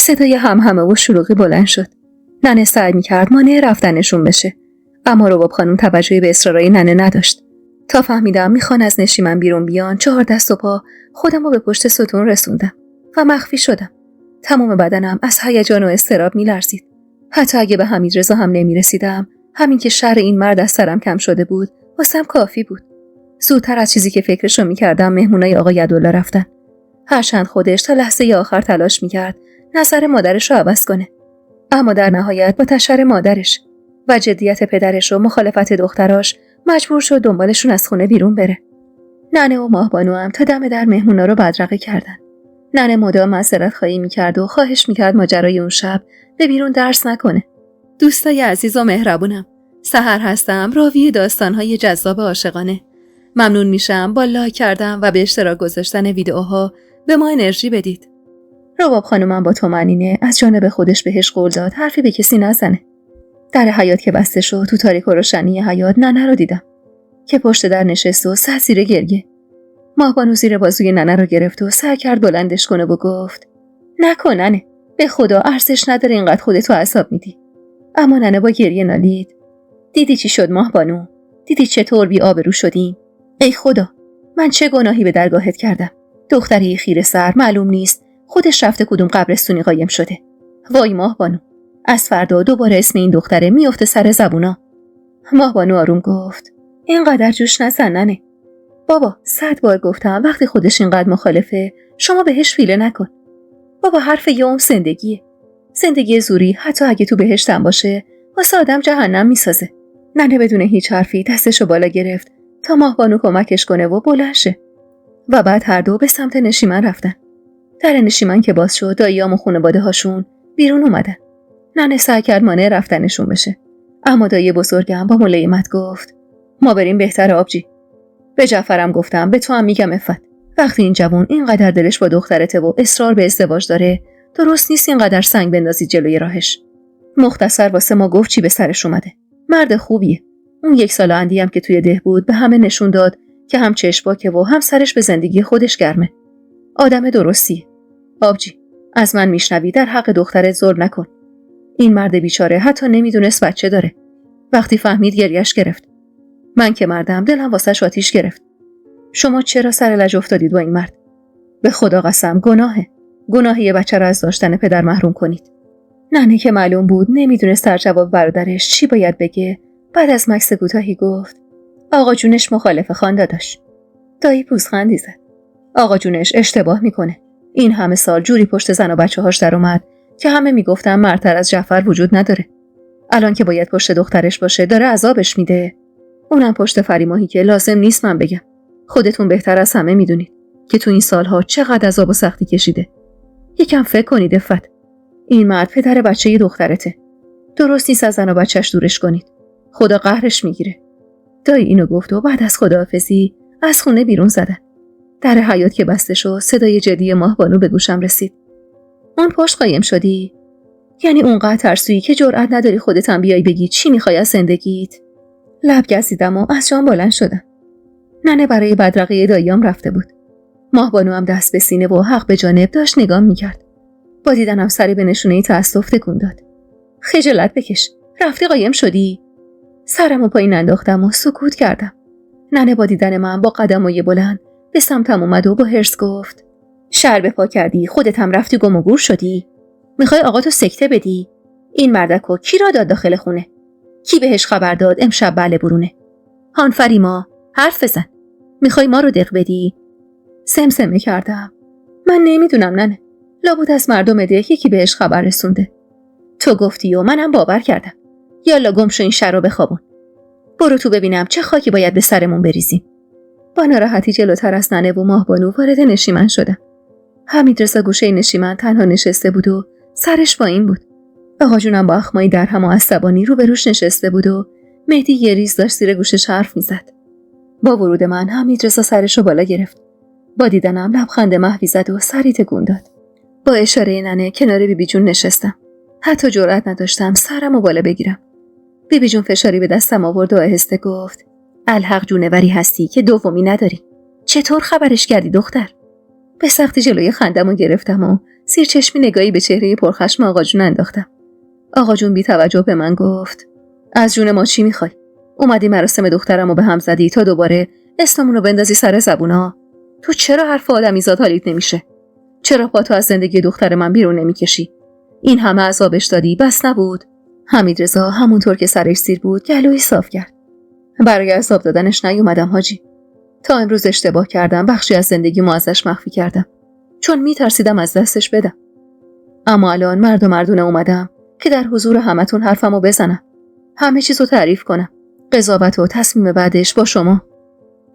صدای همهمه و شلوغی بلند شد. ننه سعی می‌کرد مانع رفتنشون بشه، اما رباب خانم توجهی به اصرارای ننه نداشت. تا فهمیدم میخوان از نشیمن بیرون بیان، 4 دست و پا خودمو به پشت ستون رسوندم و مخفی شدم. تمام بدنم از هیجان و اضطراب میلرزید. حتی اگه به حمیدرضا هم نمیرسیدم، همین که شر این مرد از سرم کم شده بود واسم کافی بود. زودتر از چیزی که فکرشو میکردم مهمونای آقا یدالله رفتن. هرچند خودش تا لحظه آخر تلاش میکرد نظر مادرش رو عوض کنه، اما در نهایت با تشر مادرش و جدیت پدرش و مخالفت دختراش مجبور شد دنبالشون از خونه بیرون بره. ننه و ماهبانو هم تا دم در مهمونا رو بدرقه کردن. ننه مدام معذرت خواهی میکرد و خواهش میکرد ماجرای اون شب به بیرون درس نکنه. دوستای عزیز و مهربونم، سحر هستم، راوی داستانهای جذاب عاشقانه. ممنون میشم با لایک کردن و به اشتراک گذاشتن ویدیوها به ما انرژی بدید. رباب خانومم با طمأنینه از جانب خودش بهش قول داد حرفی به کسی نزنه. در حیاط که بسته شد، تو تاریک و روشنی حیاط ننه رو دیدم که پشت در نشست و سر زیر گریه. ماهبانو زیر بازوی ننه رو گرفت و سعی کرد بلندش کنه و گفت نکن ننه، به خدا ارزش نداره اینقدر خودتو عذاب میدی. اما ننه با گریه نالید. دیدی چی شد ماهبانو؟ دیدی چطور بی آبرو شدیم؟ ای خدا، من چه گناهی به درگاهت کردم؟ دختری خیره سر معلوم نیست خودش رفته کدوم قبرستونی قایم شده. وای ماهبانو، از فردا دوباره اسم این دختره میفته سر زبونا. ماهبانو آروم گفت اینقدر جوش نزن ننه. بابا 100 بار گفتم وقتی خودش اینقدر مخالفه شما بهش فیله نکن. بابا حرف یه عمر زندگیه. زندگی زوری حتی اگه تو بهشتم باشه واسه آدم جهنم میسازه. ننه بدون هیچ حرفی دستشو بالا گرفت تا ماهبانو کمکش کنه و بلند شه. و بعد هر دو به سمت نشیمن رفتن. در نشیمن که باز شد داییام و خانواده هاشون بیرون اومدن. ننه سعی کرد مانع رفتنشون بشه، اما دایی بزرگم با ملایمت گفت ما بریم بهتره آبجی. به جعفرم گفتم به تو هم میگم افت، وقتی این جوان اینقدر دلش با دخترته و اصرار به ازدواج داره درست نیست اینقدر سنگ بندازی جلوی راهش. مختصر واسه ما گفت چی به سرش اومده. مرد خوبیه. اون 1 سال اندی هم که توی ده بود به همه نشون داد که هم چشم‌پاکه و هم سرش به زندگی خودش گرمه. آدم درستیه. آبجی، از من میشنوی در حق دخترت ظلم نکن. این مرد بیچاره حتی نمیدونست بچه داره. وقتی فهمید گریش گرفت. من که مردم دلم واسش آتیش گرفت. شما چرا سر لج افتادید با این مرد؟ به خدا قسم گناهه یه بچه را از داشتن پدر محروم کنید. ننه که معلوم بود نمیدونست در جواب برادرش چی باید بگه، بعد از مکث کوتاهی گفت آقا جونش مخالف خانده داشت. دایی پوزخندی زد. آقا جونش اشتباه میکنه. این همه سال جوری پشت زن و بچه هاش در اومد که همه میگفتن مرتر از جعفر وجود نداره. الان که باید پشت دخترش باشه داره عذابش میده. اونم پشت فریماهی که لازم نیست من بگم. خودتون بهتر از همه میدونید که تو این سالها چقدر عذاب و سختی کشیده. یکم فکر کنید افت. این مرد پدر بچه دخترته. درست نیست از زن و بچهش دورش کنید. خدا قهرش میگیره. دایی اینو گفت و بعد از خداحافظی از خونه بیرون زدن. در حیاط که بسته شد صدای جدی ماهبانو به گوشم رسید. اون پشت قایم شدی؟ یعنی اونقدر ترسویی که جرئت نداری خودت هم بیای بگی چی میخوای از زندگیت؟ لب گزیدم و از جام بلند شدم. ننه برای بدرقه داییام رفته بود. ماهبانو هم دست به سینه و حق به جانب داشت نگام میکرد. با دیدنم سری به نشونه تأسف تکون داد. خجالت بکش. رفتی قایم شدی؟ سرمو پایین انداختم و سکوت کردم. ننه با دیدن من با قدمای بلند به سمتم اومد و با حرص گفت شر به پا کردی، خودت هم رفتی گم و گور شدی. میخوای آقاتو سکته بدی؟ این مردکو کی را داد داخل خونه؟ کی بهش خبر داد امشب بله برونه؟ هان فریما، حرف بزن. میخوای ما رو دق بدی؟ سمسمه کردم. من نمیدونم ننه. لابد از مردم ده یکی بهش خبر رسونده. تو گفتی و منم باور کردم. یالا گم شو این شر رو بخوابون. برو تو ببینم چه خاکی باید به سرمون بریزیم. با ناراحتی جلوتر از ننه و ماهبانو وارد نشیمن شدم. حمیدرضا گوشه نشیمن تنها نشسته بود و سرش پایین بود. آقا جونم با اخمایی در هم و عصبانی روبروش نشسته بود و مهدی یه ریز داشت زیر گوشش حرف میزد. با ورود من حمیدرضا سرشو بالا گرفت. با دیدنم لبخند محوی زد و سری تکون داد. با اشاره ننه کنار بیبی جون نشستم. حتی جرئت نداشتم سرمو بالا بگیرم. بیبی جون فشاری به دستم آورد و آهسته گفت الحق جونوری هستی که دومی نداری. چطور خبرش کردی دختر؟ به سختی جلوی خندمو گرفتم و زیر چشمی نگاهی به چهره پرخشم آقا جون انداختم. آقا جون بی توجه به من گفت: از جون ما چی میخوای؟ اومدی مراسم دخترمو به هم زدی تا دوباره اسممونو بندازی سر زبونا؟ تو چرا حرف آدمیزاد حالیت نمیشه؟ چرا پاتو از زندگی دختر من بیرون نمیکشی؟ این همه عذابش دادی بس نبود؟ حمیدرضا همونطور که سرش سیر بود گلویی صاف کرد. برای عذاب دادنش نیومدم حاجی. تا امروز اشتباه کردم، بخشی از زندگیمو ازش مخفی کردم چون میترسیدم از دستش بدم. اما الان مرد و مردونه اومدم که در حضور همتون حرفمو بزنم، همه چیزو تعریف کنم، قضاوت و تصمیم بعدش با شما.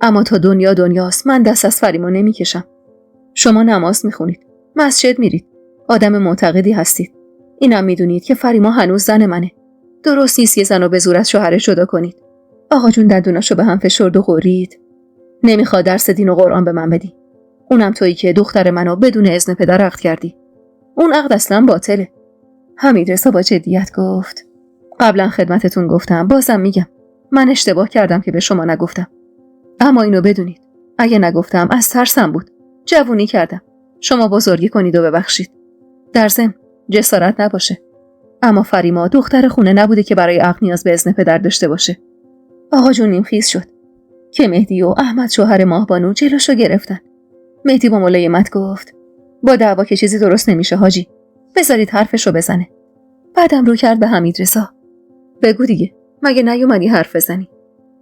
اما تا دنیا دنیاست، من دست از فریما نمیکشم. شما نماز میخونید، مسجد میرید، آدم معتقدی هستید. اینم میدونید که فریما هنوز زن منه. درست نیست یه زن رو به زور از شوهرش جدا کنید. آقا جون دندوناشو به هم فشرد و غرید. نمیخواد درس دین و قرآن به من بدی. اونم تویی که دختر منو بدون اذن پدر عقد کردی. اون عقد اصلا باطله. حمیدرضا با جدیت گفت: قبلا خدمتتون گفتم، بازم میگم، من اشتباه کردم که به شما نگفتم. اما اینو بدونید، اگه نگفتم از ترسم بود. جوونی کردم. شما بزرگی کنید و ببخشید. در ضمن جسارت نباشه. اما فریما دختر خونه نبوده که برای عقد نیاز به اذن پدر داشته باشه. آقا جون نیمخیز شد که مهدی و احمد شوهر ماهبانو جلوشو گرفتن. مهدی با ملایمت گفت: با دعوا که چیزی درست نمیشه حاجی، بذارید حرفشو بزنه. بعدم رو کرد به حمیدرضا: بگو دیگه، مگه نیومدی حرف بزنی؟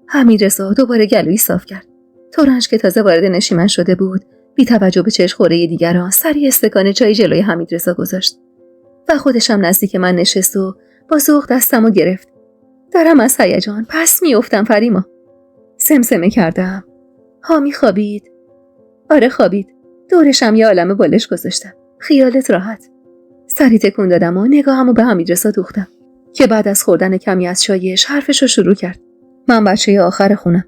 حمیدرضا دوباره گلویی صاف کرد. تورنج که تازه وارد نشیمن شده بود، بی توجه به چشم خوره دیگران سری استکان چای جلوی حمیدرضا گذاشت و خودشم نزدیک من نشست و با ذوق دستمو گرفت. دارم از هیجان پس میافتم فریما. سمسمه کردم: حامی خوابید؟ آره خوابید. دورشم یه عالمه بالش گذاشتم. خیالت راحت. سری تکون دادم و نگاهمو به حمیدرضا دوختم که بعد از خوردن کمی از چایش حرفشو شروع کرد. من بچه آخر خونم.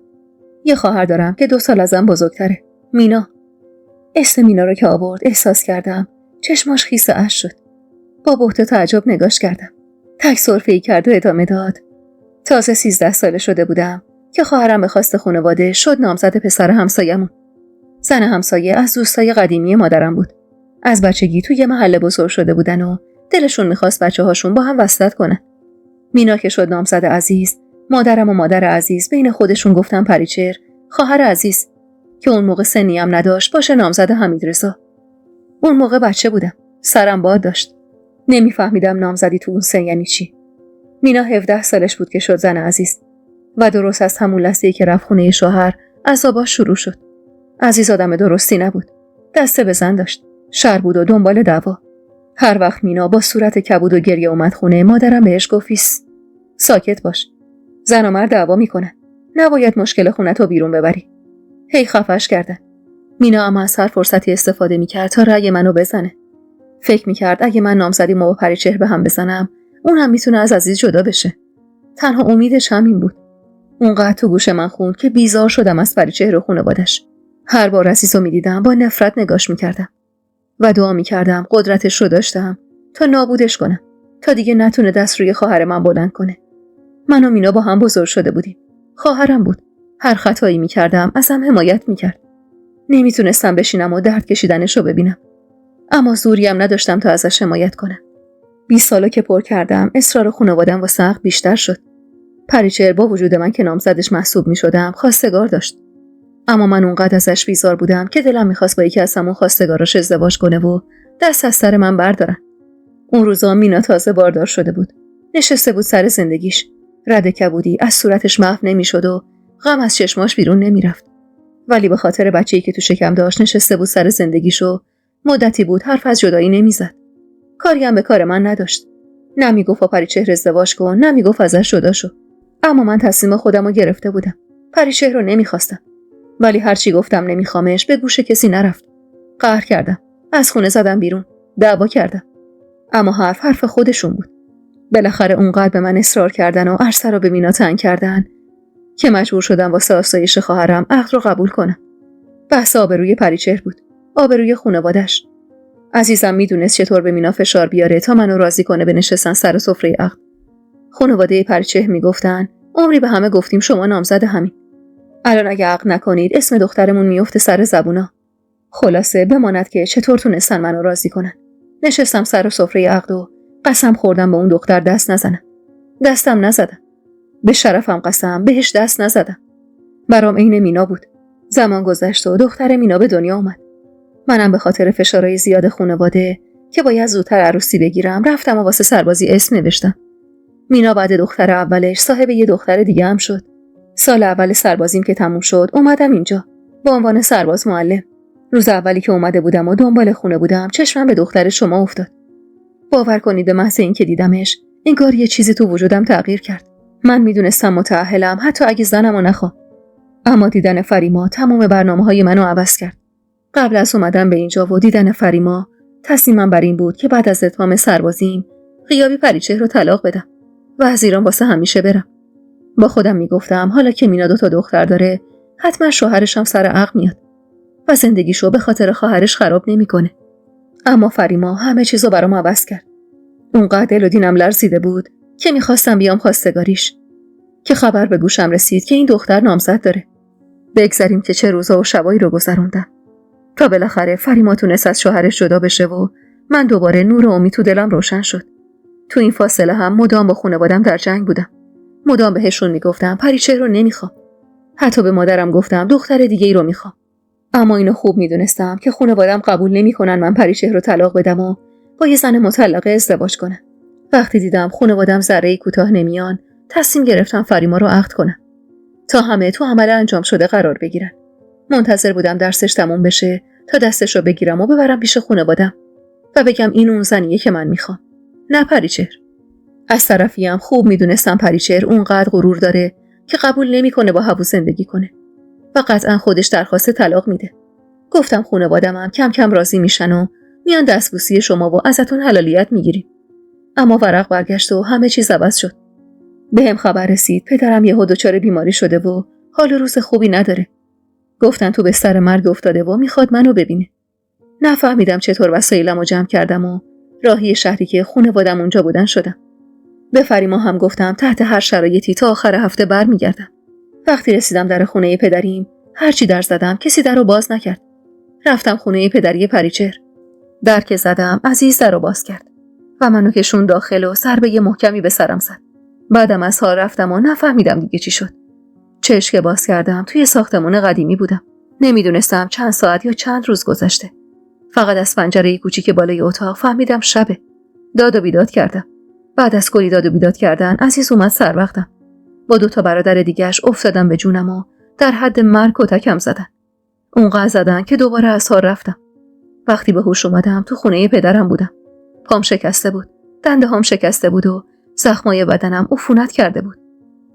یه خواهر دارم که 2 سال ازم بزرگتره. مینا. اسم مینا رو که آورد احساس کردم چشماش خیس اشک شد. با بهت و تعجب نگاش کردم. تک سرفه‌ای کرد و ادامه داد: تازه 13 ساله شده بودم که خواهرم به خواست خانواده شد نامزد پسر همسایمون. زن همسایه از دوستای قدیمی مادرم بود. از بچگی توی یه محله بزرگ شده بودن و دلشون میخواست بچه‌هاشون با هم وصلت کنن. مینا که شد نامزد عزیز، مادرم و مادر عزیز بین خودشون گفتن پریچهر خواهر عزیز که اون موقع سنی هم نداشت باشه نامزد حمیدرضا. اون موقع بچه بودم، سرم باد داشت، نمیفهمیدم نامزدی تو اون سن یعنی چی. مینا 17 سالش بود که شد زن عزیز و درست از همون لحظه‌ای که رفت خونه شوهر عذاباش شروع شد. عزیز آدم درستی نبود، دسته به زن داشت، شر بود و دنبال دعوا. هر وقت مینا با صورت کبود و گریه اومد خونه، مادرم بهش گفت: ساکت باش، زن و مرد دعوا میکنن، نباید مشکل خونتو بیرون ببری. هی خفش کردن. مینا اما از هر فرصتی استفاده میکرد تا رأی منو بزنه. فکر میکرد اگه من نامزدی با پریچهر به هم بزنم، اون هم میتونه از عزیز جدا بشه. تنها امیدش همین بود. اونقدر تو گوش من خوند که بیزار شدم از پریچهر و خانواده‌اش. هر بار عزیزو میدیدم با نفرت نگاش میکردم و دعا میکردم قدرتش رو داشتم تا نابودش کنم، تا دیگه نتونه دست روی خواهر من بلند کنه. من و مینا با هم بزرگ شده بودیم. خواهرم بود. هر خطایی میکردم ازم حمایت میکرد. نمیتونستم بشینم و درد کشیدنش رو ببینم. اما زوری هم نداشتم تا ازش حمایت کنم. 20 سالا که پر کردم، اصرار خانواده‌ام واسه عقد بیشتر شد. پریچهر با وجود من که نامزدش محسوب میشدم، خواستگار داشت. اما من اونقدر ازش بیزار بودم که دلم میخواست با یکی از همون خواستگاراش ازدواج کنه و دست از سر من بردارن. اون روزا مینا تازه باردار شده بود. نشسته بود سر زندگیش. رد کبودی از صورتش محو نمیشد و غم از چشماش بیرون نمیرفت. ولی به خاطر بچه‌ای که تو شکم داشت نشسته بود سر زندگیشو. مدتی بود حرف از جدایی نمیزد. کاری هم به کار من نداشت. نمیگفت با پریچهر ازدواج کن، نمیگفت ازش جدا شو. اما من تصمیم خودمو گرفته بودم. پریچهر رو نمیخواستم. ولی هرچی گفتم نمیخوامش به گوش کسی نرفت. قهر کردم. از خونه زدم بیرون. دعوا کردم. اما حرف خودشون بود. بالاخره اونقدر به من اصرار کردن و عرصه رو به مینا تنگ کردن که مجبور شدم واسه آسایش خواهرم عقد رو قبول کنم. بحث آبروی پریچهر بود. آبروی خانواده‌اش. عزیزم میدونست چطور به مینا فشار بیاره تا منو راضی کنه به نشستن سر سفره عقد. خانواده پریچهر میگفتن عمری به همه گفتیم شما نامزد همین. الان اگه عقد نکنید اسم دخترمون میفته سر زبونا. خلاصه بماند که چطور تونستن منو راضی کنن. نشستم سر سفره عقد و قسم خوردم به اون دختر دست نزنم. دستم نزدم. به شرفم قسم بهش دست نزدم. برام عین مینا بود. زمان گذشت و دختر مینا به دنیا اومد. منم به خاطر فشارهای زیاد خانواده که باید زودتر عروسی بگیرم رفتم و واسه سربازی اسم نوشتم. مینا بعد دختر اولش صاحب یه دختر دیگه هم شد. سال اول سربازیم که تموم شد اومدم اینجا به عنوان سرباز معلم. روز اولی که اومده بودم و دنبال خونه بودم چشمم به دختر شما افتاد. باور کنید به محض اینکه دیدمش انگار یه چیزی تو وجودم تغییر کرد. من میدونستم متأهلم حتی اگه زنمو نخوام. اما دیدن فریما تمام برنامه‌های منو عوض کرد. قبل از اومدن به اینجا و دیدن فریما تصمیمم بر این بود که بعد از اتمام سربازیم غیابی پریچهر رو طلاق بدم و از ایران واسه همیشه برم. با خودم میگفتم حالا که مینا 2 دختر داره حتما شوهرش هم سر عقل میاد و زندگیشو به خاطر خواهرش خراب نمیکنه. اما فریما همه چیزو برام عوض کرد. اونقدر دل و دینم لرزیده بود که میخواستم بیام خواستگاریش که خبر به گوشم رسید که این دختر نامزد داره. بگذاریم که چه روزا و شبایی رو گذروندم تا بالاخره فریما تونست از شوهرش جدا بشه و من دوباره نور و امید تو دلم روشن شد. تو این فاصله هم مدام با خانواده‌ام در جنگ بودم. مدام بهشون میگفتم پریچهر رو نمیخوام. حتی به مادرم گفتم دختر دیگه ای رو میخوام. اما اینو خوب میدونستم که خانواده‌ام قبول نمیکنن من پریچهر رو طلاق بدم و با یه زن مطلقه ازدواج کنم. وقتی دیدم خانواده‌ام ذره‌ای کوتاه نمیان، تصمیم گرفتم فریما رو عقد کنم تا همه تو عمل انجام شده قرار بگیرن. منتظر بودم درسش تموم بشه تا دستش رو بگیرم و ببرم پیش خانواده‌ام و بگم این اون زنیه که من میخوام، نه پریچهر. از طرفیم خوب میدونستم پریچهر اونقدر غرور داره که قبول نمیکنه با هوو زندگی کنه و قطعا خودش درخواست طلاق میده. گفتم خانواده‌ام کم کم راضی میشن و میان دستبوسی شما و ازتون حلالیت میگیریم. اما ورق برگشت و همه چیز عوض شد. بهم خبر رسید پدرم یهو دچار بیماری شده و حال روز خوبی نداره. گفتن تو بستر مرگ افتاده و میخواد منو ببینه. نفهمیدم چطور وسایلمو جمع کردم و راهی شهری که خانواده‌ام اونجا بودن شدم. به فریما هم گفتم تحت هر شرایطی تا آخر هفته برمیگردم. وقتی رسیدم در خونه پدریم هرچی در زدم کسی درو باز نکرد. رفتم خونه پدری پریچهر. در که زدم عزیز درو باز کرد و منو کشون داخل و ضربه محکمی به سرم زد. بعدم از حال رفتم و نفهمیدم دیگه چی شد. چشم باز کردم توی ساختمان قدیمی بودم. نمیدونستم چند ساعت یا چند روز گذشته. فقط از پنجره کوچیک بالای اتاق فهمیدم شبه. داد و بیداد کردم. بعد از کلی داد و بیداد کردن عزیز اومد سر وقتم. با 2 برادر دیگه‌اش افتادم به جونم و در حد مرگ کتکم زدن. اونقدر زدن که دوباره از حال رفتم. وقتی به هوش اومدم تو خونه پدرم بودم. پام شکسته بود. دنده هام شکسته بود و زخمای بدنم عفونت کرده بود.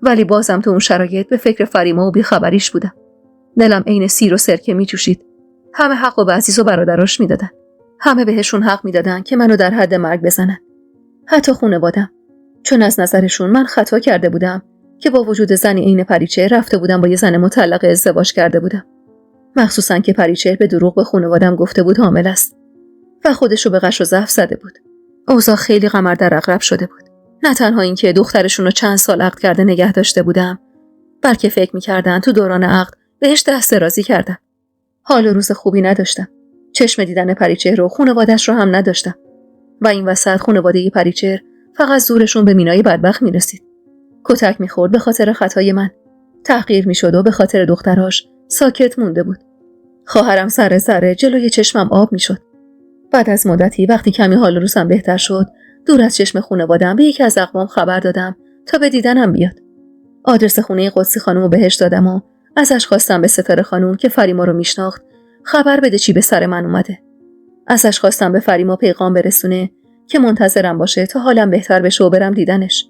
ولی بازم تو اون شرایط به فکر فریما و بیخبریش بودم. دلم عین سیر و سرکه میجوشید. همه حق و به عزیز و برادراش میدادن. همه بهشون حق میدادن که منو در حد مرگ بزنن. حتی خانواده‌ام، چون از نظرشون من خطا کرده بودم که با وجود زنی عین پریچهر رفته بودم با یه زن مطلقه ازدواج کرده بودم. مخصوصا که پریچهر به دروغ به خانواده‌ام گفته بود حامل است و خودشو به غش و ضعف زده بود. اوضاع خیلی قمر در عقرب شده بود. نه تنها اینکه دخترشون رو چند سال عقد کرده نگه داشته بودم، بلکه فکر می‌کردن تو دوران عقد بهش دست درازی کردم. حال و روز خوبی نداشتم. چشم دیدن پریچهر و خانواده‌اش رو هم نداشتم. و این وسط خانواده پریچهر فقط زورشون به مینای بدبخت میرسید. کتک می‌خورد به خاطر خطای من. تحقیر می‌شد و به خاطر دختراش ساکت مونده بود. خواهرم سر ذره جلوی چشمم آب می‌شد. بعد از مدتی وقتی کمی حال و روزم بهتر شد، دور از چشم خانواده‌ام به یکی از اقوام خبر دادم تا به دیدنم بیاد. آدرس خونه قدسی خانومو بهش دادم و ازش خواستم به ستاره خانوم که فریما رو میشناخت خبر بده چی به سر من اومده. ازش خواستم به فریما پیغام برسونه که منتظرم باشه تا حالم بهتر بشه و برم دیدنش.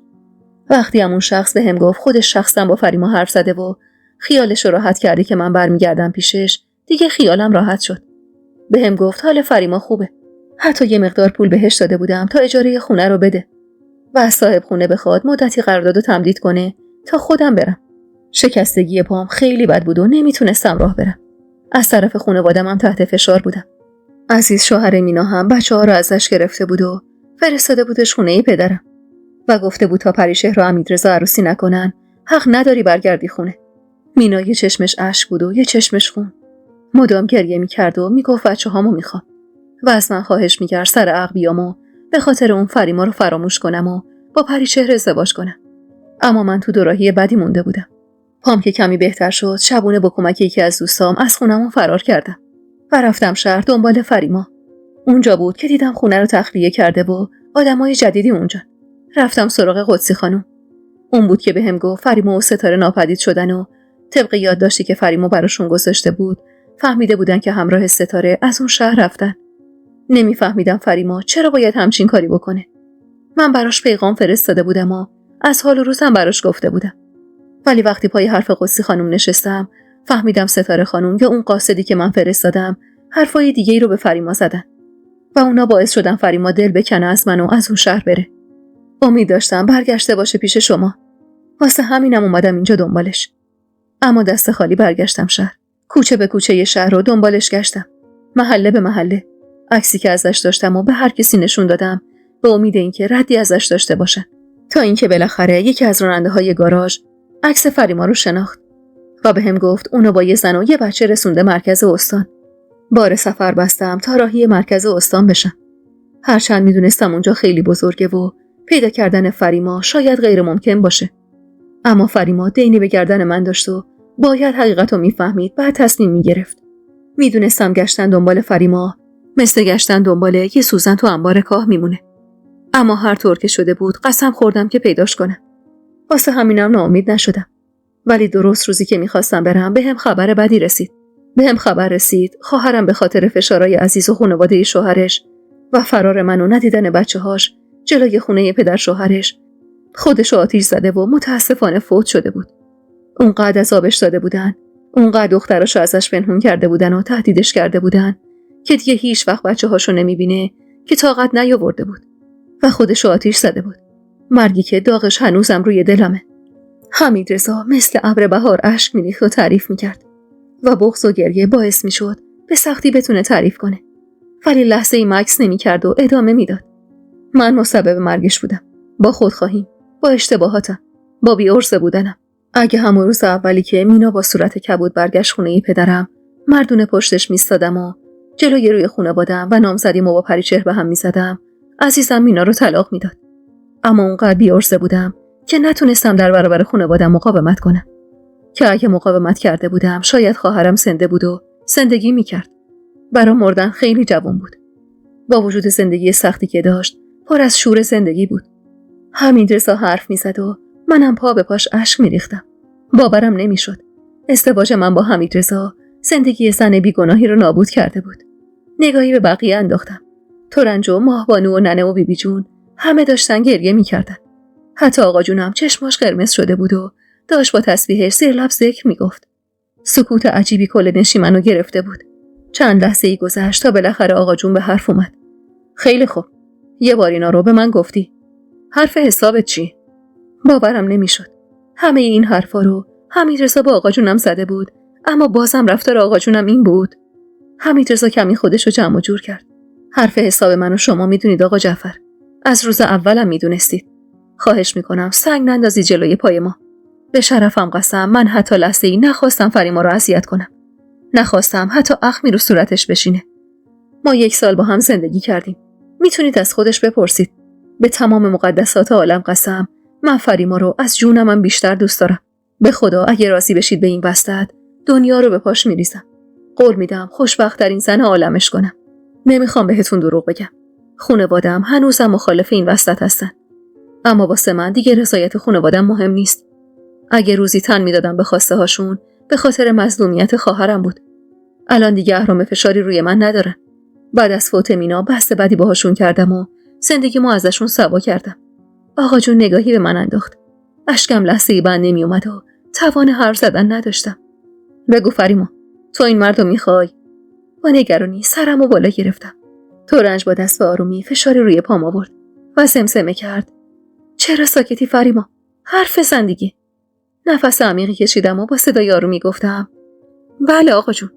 وقتی همون شخص بهم گفت خودش شخصا با فریما حرف زده و خیالش رو راحت کرده که من برمیگردم پیشش، دیگه خیالم راحت شد. بهم گفت حال فریما خوبه. حتی یه مقدار پول بهش داده بودم تا اجاره خونه رو بده و از صاحب خونه بخواد مدتی قراردادو تمدید کنه تا خودم برم. شکستگی پام خیلی بد بود و نمیتونستم راه برم. از طرف خانواده‌ام هم تحت فشار بودم. عزیز شوهر مینا هم بچه‌ها رو ازش گرفته بود و فرستاده بودش خونه پدرم و گفته بود تا پریشهر و امیدرضا عروسی نکنن حق نداری برگردی خونه. مینا یه چشمش اشک بود و یه چشمش خون. مدام گریه میکرد و میگفت بچه‌هامو میخوام و از من خواهش میکرد سر عقل بیام و به خاطر اون فریما رو فراموش کنم و با پریچهره ازدواج کنم. اما من تو دوراهی بدی مونده بودم. پام که کمی بهتر شد، شبونه با کمک یکی از دوستام از خونمون فرار کردم و رفتم شهر دنبال فریما. اونجا بود که دیدم خونه رو تخلیه کرده و آدمای جدیدی اونجا. رفتم سراغ قدسی خانم. اون بود که بهم گفت فریما و ستاره ناپدید شدن و طبق یادداشتی که فریما براشون گذاشته بود فهمیده بودن که همراه ستاره از اون شهر رفتن. نمیفهمیدم فریما چرا باید همچین کاری بکنه. من براش پیغام فرستاده بودم و از حال و روزم براش گفته بودم. ولی وقتی پای حرف قدسی خانم نشستم فهمیدم ستاره خانم یا اون قاصدی که من فرستادم حرفای دیگه‌ای رو به فریما زدن و اونا باعث شدن فریما دل بکنه از من و از اون شهر بره. امید داشتم برگشته باشه پیش شما. واسه همینم اومدم اینجا دنبالش. اما دست خالی برگشتم شهر. کوچه به کوچه شهر رو دنبالش گشتم. محله به محله. عکسی که ازش داشتم و به هر کسی نشون دادم به امید اینکه ردی ازش داشته باشن. تا اینکه بالاخره یکی از راننده‌های گاراژ عکس فریما رو شناخت و بهم گفت اونو با یه زن و یه بچه رسونده مرکز استان. بار سفر بستم تا راهی مرکز استان بشم. هرچند میدونستم اونجا خیلی بزرگه و پیدا کردن فریما شاید غیر ممکن باشه. اما فریما دینی به گردن من داشت و باید حقیقت رو میفهمید بعد تصمیم میگرفت. میدونستم گشتن دنبال فریما مثل گشتن دنبال یه سوزن تو انبار کاه میمونه. اما هر طور که شده بود قسم خوردم که پیداش کنم. واسه همینم ناامید نشدم. ولی درست روزی که میخواستم برم بهم خبر بدی رسید. بهم خبر رسید خواهرم به خاطر فشارهای عزیز و خانواده شوهرش و فرار من و ندیدن بچه‌هاش جلوی خونه پدر شوهرش خودش آتیش زده و متاسفانه فوت شده بود. اونقدر عذابش داده بودن، اونقدر دختراشو ازش پنهون کرده بودن و تهدیدش کرده بودن که دیگه هیچ وقت بچه‌هاشو نمیبینه که طاقت نیاورده بود و خودش آتیش زده بود. مرگی که داغش هنوزم روی دلمه. حمیدرضا مثل ابر بهار اشک میریخت و تعریف میکرد و بغض و گریه باعث میشد به سختی بتونه تعریف کنه. ولی لحظه ای مکث نمیکرد و ادامه میداد. من مسبب مرگش بودم. با خودخواهیم، با اشتباهاتم، با بی‌عرضه بودنم. اگه همون روز اولی که مینا با صورت کبود برگشت خونه پدرم، مردونه پشتش میستادم و جلوی روی خانواده‌ام و نامزدیم و با پریچهر به هم میزدم، عزیزم مینا رو طلاق میداد. اما اونقدر بی‌عرضه بودم که نتونستم در برابر خانواده‌ام مقاومت کنم. که اگه مقاومت کرده بودم شاید خواهرم زنده بود و زندگی میکرد. برای مردن خیلی جوان بود. با وجود زندگی سختی که داشت، پر از شور زندگی بود. حمیدرضا حرف میزد و منم پا به پاش اشک میریختم. باورم نمیشد. ازدواج من با حمیدرضا زندگی زن بیگناهی رو نابود کرده بود. نگاهی به بقیه انداختم. ترنج و ماهبانو و ننه و بیبی جون همه داشتن گریه میکردن. حتی آقا جونم چشماش قرمز شده بود و داشت با تسبیحش زیر لب ذکر میگفت. سکوت عجیبی کل نشیمنو گرفته بود. چند لحظه ای گذشت تا بالاخره آقا جون به حرف اومد. خیلی خوب. یه بار اینا رو به من گفتی. حرف حسابت چی؟ باورم نمیشد. همه این حرفا رو حمیدرضا با آقا جونم زده بود، اما بازم رفتار آقا جونم این بود. حمیدرضا کمی خودشو جمع و جور کرد. حرف حساب منو شما میدونید آقا جعفر. از روز اولم میدونستید. خواهش میکنم سنگ نندازید جلوی پای ما. به شرفم قسم من حتی لحظه ای نخواستم فریما رو اذیت کنم. نخواستم حتی اخمی رو صورتش بشینه. ما 1 سال با هم زندگی کردیم. میتونید از خودش بپرسید. به تمام مقدسات عالم قسم من فریما رو از جونم بیشتر دوست دارم. به خدا اگه راضی بشید به این وسط دنیا رو به پاش میریزم. قول میدم خوشبخت‌ترین زن عالمش کنم. نمیخوام بهتون دروغ بگم. خانواده‌ام هنوزم مخالف این وسط هستن. اما واسه من دیگه رضایت خانواده‌ام مهم نیست. اگه روزی تن میدادم به خواسته هاشون به خاطر مظلومیت خواهرم بود. الان دیگه اهرام فشاری روی من ندارن. بعد از فوت مینا بحث بدی باهاشون کردم و زندگیمو ازشون سبا کردم. آقا جون نگاهی به من انداخت. اشکم لحظه‌ای بند نمی اومد و توان حرف زدن نداشتم. بگو فریما، تو این مردو میخوای؟ با نگرانی سرمو بالا گرفتم. ترنج با دست به آرومی فشاری روی پام آورد و زمزمه کرد. چرا ساکتی فریما؟ حرف بزن دیگه. نفس عمیقی کشیدم و با صدای آرومی گفتم. بله آقا جون.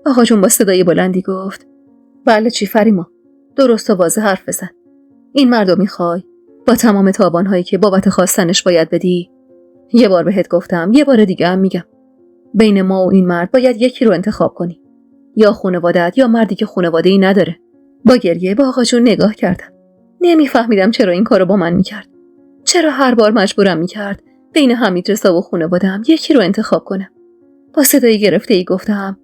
آقا جون با صدای بلندی گفت. بله چی فریما؟ درست و واضح حرف بزن. این مردو میخوای؟ با تمام تاوانهایی که بابت خواستنش باید بدی؟ یه بار بهت گفتم، یه بار دیگه هم میگم. بین ما و این مرد باید یکی رو انتخاب کنی. یا خانواده‌ات یا مردی که خانواده‌ای نداره. با گریه با آقا جون نگاه کردم. نمیفهمیدم چرا این کارو با من میکرد. چرا هر بار مجبورم میکرد بین حمیدرضا و خانواده‌ام یکی رو انتخاب کنم. با صدای گرفته‌ای گفتم: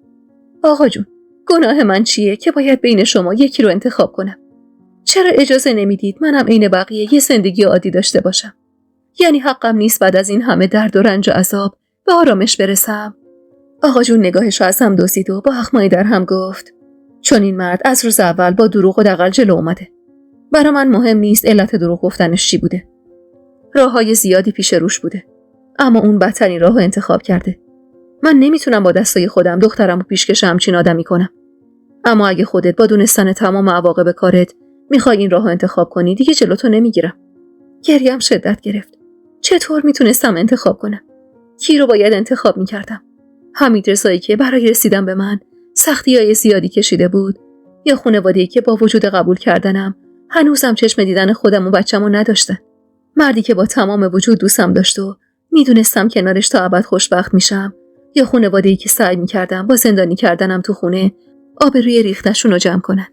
آقا جون، گناه من چیه که باید بین شما یکی رو انتخاب کنم؟ چرا اجازه نمیدید منم عین بقیه یه زندگی عادی داشته باشم؟ یعنی حقم نیست بعد از این همه درد و رنج و عذاب به آرامش برسم؟ آقا جون نگاهش رو از هم دزدید و با اخمایی در هم گفت: چون این مرد از روز اول با دروغ و دغل جلو اومده. برا من مهم نیست علت دروغ گفتنش چی بوده. راههای زیادی پیش روش بوده، اما اون بدترین راهو انتخاب کرده. من نمیتونم با دستای خودم دخترمو پیشکش همچین آدمی کنم. اما اگه خودت با دونستن تمام عواقب کارت میخوای این راهو انتخاب کنی، دیگه جلوتو نمیگیرم. گریم شدت گرفت. چطور میتونستم انتخاب کنم؟ کی رو باید انتخاب میکردم؟ حمیدرضایی که برای رسیدن به من سختی‌های زیادی کشیده بود، یا خانواده‌ای که با وجود قبول کردنم هنوزم چشم دیدن خودم و بچه‌مو نداشتن؟ مردی که با تمام وجود دوستم داشت و میدونستم کنارش تا ابد خوشبخت میشم، یا خانواده‌ای که سعی میکردم با زندانی کردنم تو خونه آبروی ریختشون رو جمع کنن؟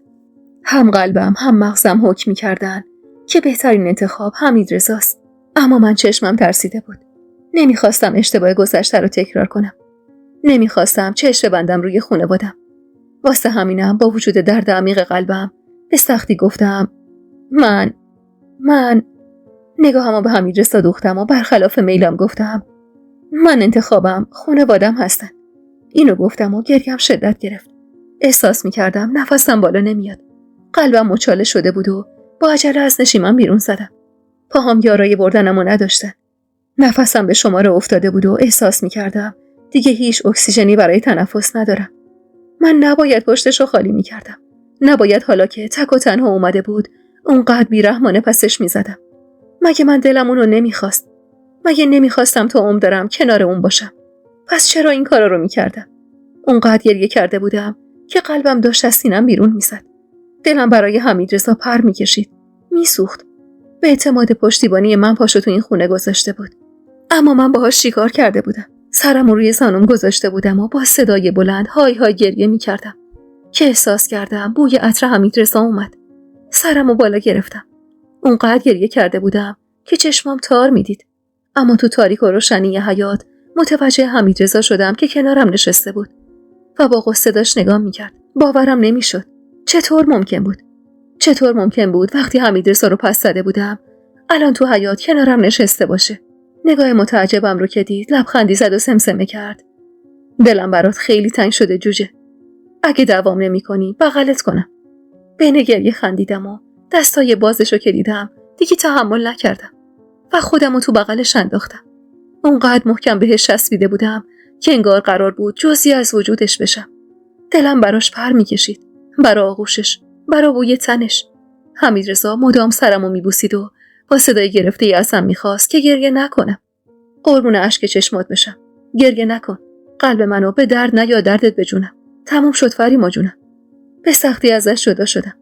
هم قلبم هم مغزم حکم میکردن که بهترین انتخاب حمیدرضاست. اما من چشمم ترسیده بود. نمیخواستم اشتباه گذشته رو تکرار کنم. نمیخواستم چشم بندم روی خانوادم. واسه همینم با وجود درد عمیق قلبم به سختی گفتم: من نگاهمو به حمیدرضا دوختم و برخلاف میلم گفتم: من انتخابم خانوادم هستن. اینو گفتم و گریم شدت گرفت. احساس میکردم نفسم بالا نمیاد. قلبم مچاله شده بود و با عجله از نشیمن بیرون زدم. پاهام یارای بردنمو نداشتن. نفسم به شماره افتاده بود و احساس میکردم دیگه هیچ اکسیژنی برای تنفس ندارم. من نباید پشتشو خالی میکردم. نباید حالا که تک و تنها اومده بود اونقدر بیرحمانه پسش میزدم. مگه من دلم اونو نمیخواست؟ مگه نمیخواستم تا عمر دارم کنار اون باشم؟ پس چرا این کارا رو میکردم؟ اونقدر گریه کرده بودم که قلبم داشت از سینم بیرون میزد. دلم برای حمیدرضا پر میکشید. میسوخت. به اعتماد پشتیبانی من پاشو تو این خونه گذاشته بود. اما من باهاش چیکار کرده بودم؟ سرم روی زانوم گذاشته بودم و با صدای بلند های های گریه میکردم که احساس کردم بوی عطر حمیدرضا اومد. سرمو بالا گرفتم. اونقدر گریه کرده بودم که چشمام تار میدید. اما تو تاریک و روشنی حیاط متوجه حمیدرضا شدم که کنارم نشسته بود و با غصه داشت نگاه میکرد. باورم نمیشد. چطور ممکن بود وقتی حمیدرضا رو پس زده بودم الان تو حیاط کنارم نشسته باشه؟ نگاه متعجبم رو که دید لبخندی زد و سمسمه کرد: دلم برات خیلی تنگ شده جوجه. اگه دوام نمی‌کنی بغلت کنم. بین گریه خندیدم و دستای بازشو که دیدم دیگه تحمل نکردم و خودمو تو بغلش انداختم. اونقدر محکم بهش چسبیده بودم که انگار قرار بود جزئی از وجودش بشم. دلم براش پر می‌کشید، برا آغوشش، برا بوی تنش. حمیدرضا مدام سرمو میبوسید و با صدای گرفته‌ای ازم میخواست که گریه نکنم. قربون اشک چشمات بشم. گریه نکن. قلب منو به درد نیا دردت بجونم. تموم شد فریما جونم. به سختی ازش جدا شدم.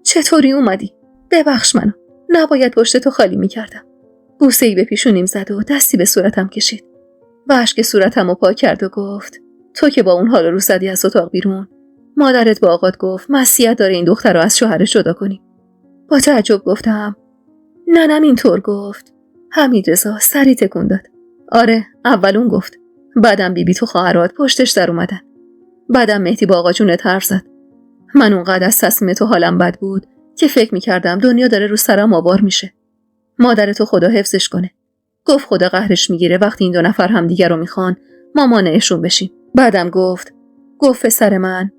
چطوری اومدی؟ ببخش منو. نباید پشت تو خالی میکردم. بوسه‌ای به پیشونیم زد و دستی به صورتم کشید. و اشک صورتمو پاک کرد و گفت: تو که با اون حال رو زدی از اتاق بیرون، مادرت با آقات گفت مسئولیت داره این دختر رو از شوهرش جدا کنی. با تعجب گفتم: ننم اینطور گفت. حمیدرضا سری تکون داد. آره، اول اون گفت. بعدم بیبی تو خواهرات پشتش در اومدن. بعدم مهدی با آقا جونت حرف زد. من اونقدر از تصمیم تو حالم بد بود که فکر میکردم دنیا داره رو سرم آوار میشه. مادرتو خدا حفظش کنه. گفت خدا قهرش میگیره وقتی این دو نفر هم دیگر رو میخوان ما مانعشون بشیم. بعدم گفت پسر من.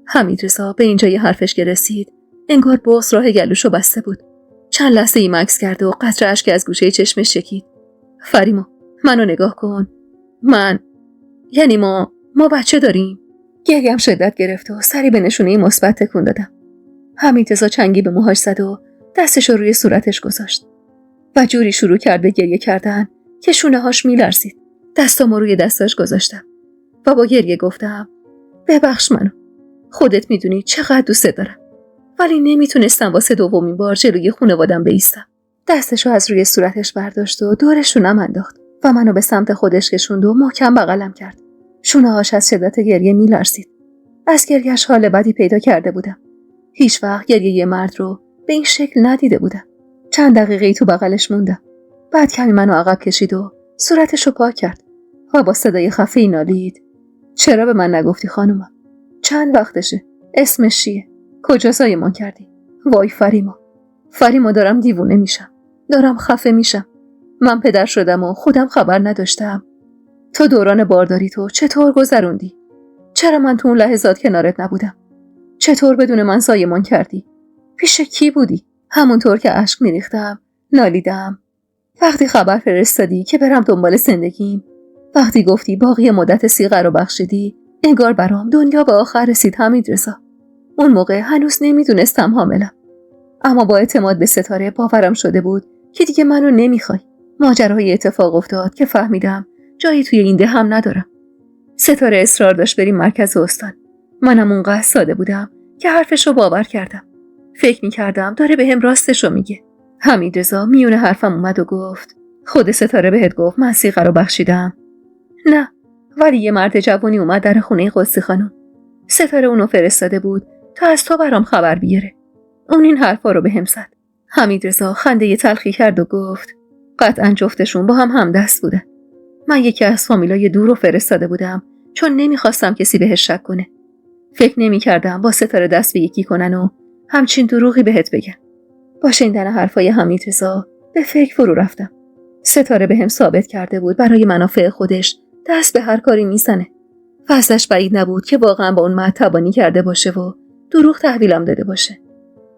حمیدرضا به اینجای حرفش که رسید انگار بغض راه گلوشو بسته بود. چند لحظه ای مکث کرد و قطره اشک از گوشه چشمش چکید. فریما، منو نگاه کن. یعنی ما بچه داریم؟ گریم شدت گرفت و سری به نشونه مثبت تکون دادم. حمیدرضا چنگی به موهاش زد و دستش رو روی صورتش گذاشت و جوری شروع کرد به گریه کردن که شونه‌هاش میلرزید. دستامو روی دستاش گذاشتم و با گریه گفتم: ببخش منو. خودت میدونی چقدر دوست دارم. ولی نمیتونستم واسه دومین بار جلوی خانوادم بایستم. دستشو از روی صورتش برداشت و دور شونم انداخت و منو به سمت خودش کشوند و محکم بغلم کرد. شونه‌هاش از شدت گریه میلرزید. از گریه‌اش حال بدی پیدا کرده بودم. هیچ وقت گریه مرد رو به این شکل ندیده بودم. چند دقیقه تو بغلش موندم. بعد کمی منو عقب کشید و صورتشو پاک کرد و با صدای خفه‌ای نالید: چرا به من نگفتی خانومم؟ چند وقتشه؟ اسمش چیه؟ کجا زایمان کردی؟ وای فریما دارم دیوونه میشم. دارم خفه میشم. من پدر شدم و خودم خبر نداشتم. تو دوران بارداری تو چطور گذروندی؟ چرا من تو اون لحظات کنارت نبودم؟ چطور بدون من زایمان کردی؟ پیش کی بودی؟ همونطور که اشک میریختم نالیدم. وقتی خبر فرستادی که برم دنبال زندگیم، وقتی گفتی باقی مدت صیغه رو بخشیدی، انگار برام دنیا به آخر رسید حمیدرضا. اون موقع هنوز نمیدونستم حاملم، اما با اعتماد به ستاره باورم شده بود که دیگه منو نمیخوای. ماجرای اتفاق افتاد که فهمیدم جایی توی این دهم ندارم. ستاره اصرار داشت بریم مرکز استان. منم اونقدر ساده بودم که حرفشو باور کردم. فکر میکردم داره بهم راستشو میگه. حمیدرضا میونه حرفم اومد و گفت: خود ستاره بهت گفت من صیغه رو بخشیدم؟ نه، ولی یه مرد جوانی اومد در خونه قدسی خانم. ستاره اونو فرستاده بود تا از تو برام خبر بیاره. اون این حرفا رو بهم زد. حمیدرضا خنده تلخی کرد و گفت: قطعاً جفتشون با هم همدست بودن. من یکی از فامیلای دور رو فرستاده بودم چون نمیخواستم کسی بهش شک کنه. فکر نمی‌کردم با ستاره دست به یکی کنن و همچین دروغی بهت بگن. با شنیدن حرفای حمیدرضا به فکر فرو رفتم. ستاره بهم ثابت کرده بود برای منافع خودش دست به هر کاری میزنه. فضلش بعید نبود که واقعا با اون مرد تبانی کرده باشه و دروغ تحویلم داده باشه.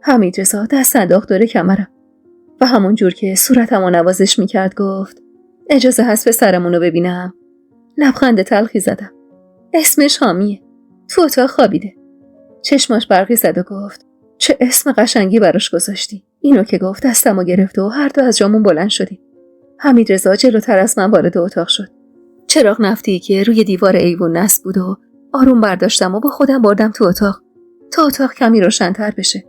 حمیدرضا دست انداخت دور کمرم و همون جور که صورتمو نوازش میکرد گفت: اجازه هست پسرمونو ببینم؟ لبخند تلخی زدم. اسمش حامیه. تو اتاق خوابیده. چشماش برقی زد و گفت: چه اسم قشنگی براش گذاشتی. اینو که گفت دستمو گرفت و هر دو از جامون بلند شدیم. حمیدرضا جلوتر از من وارد اتاق شد. چراغ نفتی که روی دیوار ایوون نصب بود و آروم برداشتم و با خودم بردم تو اتاق تا اتاق کمی روشن‌تر بشه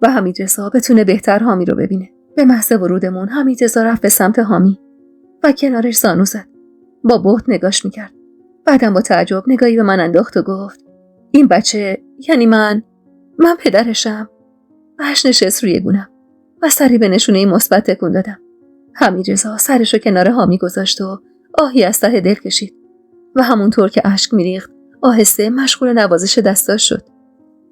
و حمیدرضا بتونه بهتر حامی رو ببینه. به محض ورودمون حمیدرضا رفت به سمت حامی و کنارش زانو زد. با بهت نگاش میکرد. بعدم با تعجب نگاهی به من انداخت و گفت: این بچه یعنی من پدرشم. اشک نشست روی گونم و سری به نشونه مثبت تکون دادم. حمیدرضا سرشو کنار حامی گذاشت و آهی از ته دل کشید و همونطور که اشک میریخت آهسته مشغول نوازش دستاش شد.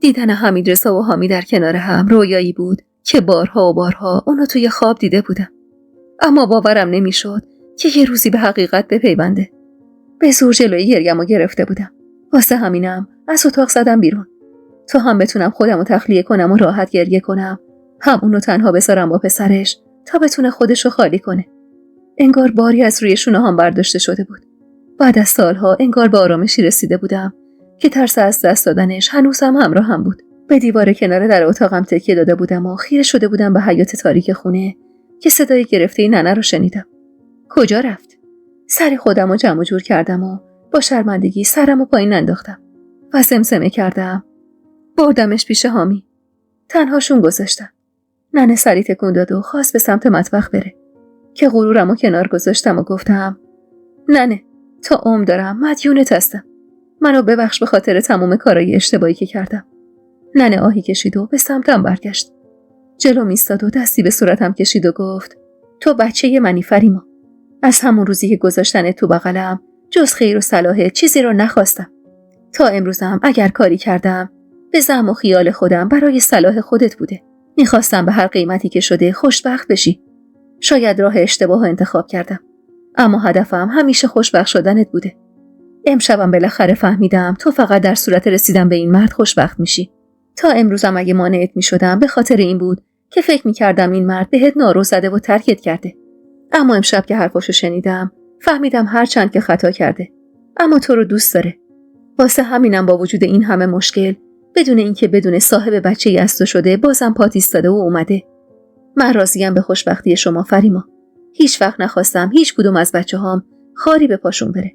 دیدن حمیدرضا و حامی در کنار هم رویایی بود که بارها و بارها اونو توی خواب دیده بودم، اما باورم نمیشد که یه روزی به حقیقت بپیونده. به زور جلوی گریه‌مو گرفته بودم. واسه همینم از اتاق زدم بیرون تا هم بتونم خودمو تخلیه کنم و راحت گریه کنم، هم اونو تنها بذارم با پسرش تا بتونه خودشو خالی کنه. انگار باری از روی شونه هم برداشته شده بود. بعد از سالها انگار به آرامشی رسیده بودم که ترس از دست دادنش هنوزم همراهم بود. به دیوار کنار در اتاقم تکیه داده بودم و خیره شده بودم به حیاط تاریک خونه که صدای گرفته ننه رو شنیدم. کجا رفت؟ سر خودم رو جمع جور کردم و با شرمندگی سرم رو پایین انداختم و زمزمه کردم: بردمش پیش حامی. تنهاشون گذاشتم. ننه سری تکون داد و خواست به سمت مطبخ بره که غرورم رو کنار گذاشتم و گفتم: ننه، تا عمر دارم مدیونت هستم. منو ببخش به خاطر تمام کارهای اشتباهی که کردم. ننه آهی کشید و به سمتم برگشت. جلو ایستاد و دستی به صورتم کشید و گفت: تو بچه منی فریما. از همون روزی که گذاشتنت تو بغلم جز خیر و صلاح چیزی رو نخواستم. تا امروزم اگر کاری کردم به زعم و خیال خودم برای صلاح خودت بوده. میخواستم به هر قیمتی که شده خوشبخت بشی. شاید راه اشتباه انتخاب کردم، اما هدفم همیشه خوشبخت شدنت بوده. امشبم بالاخره فهمیدم تو فقط در صورت رسیدن به این مرد خوشبخت میشی. تا امروزم اگه مانعت میشدم به خاطر این بود که فکر میکردم این مرد بهت نارو زده و ترکت کرده. اما امشب که حرفاشو شنیدم فهمیدم هرچند که خطا کرده اما تو رو دوست داره. واسه همینم با وجود این همه مشکل بدون اینکه بدون صاحب بچه‌ای از تو شده بازم پات ایستاده و اومده. من راضیم به خوشبختی شما فریما. هیچ وقت نخواستم هیچ کدوم از بچه‌هام خاری به پاشون بره.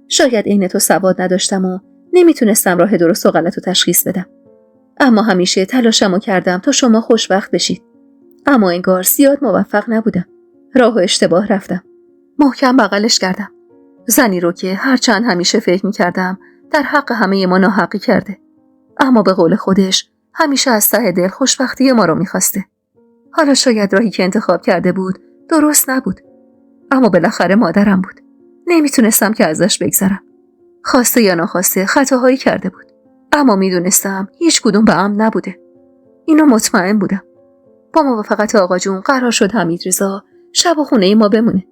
شاید عین تو سواد نداشتم و نمیتونستم راه درست و غلط رو تشخیص بدم، اما همیشه تلاشمو کردم تا شما خوشبخت بشید. اما انگار زیاد موفق نبودم. راه و اشتباه رفتم. محکم بغلش کردم. زنی رو که هرچند همیشه فکر میکردم در حق همه ما ناحقی کرده. اما به قول خودش همیشه از ته دل خوشبختی ما رو می‌خواسته. حالا شاید راهی که انتخاب کرده بود درست نبود. اما بالاخره مادرم بود. نمیتونستم که ازش بگذرم. خواسته یا ناخواسته خطاهایی کرده بود. اما میدونستم هیچ کدوم به عمد نبوده. اینو مطمئن بودم. با موافقت آقا جون قرار شد حمیدرضا شب و خونه ما بمونه.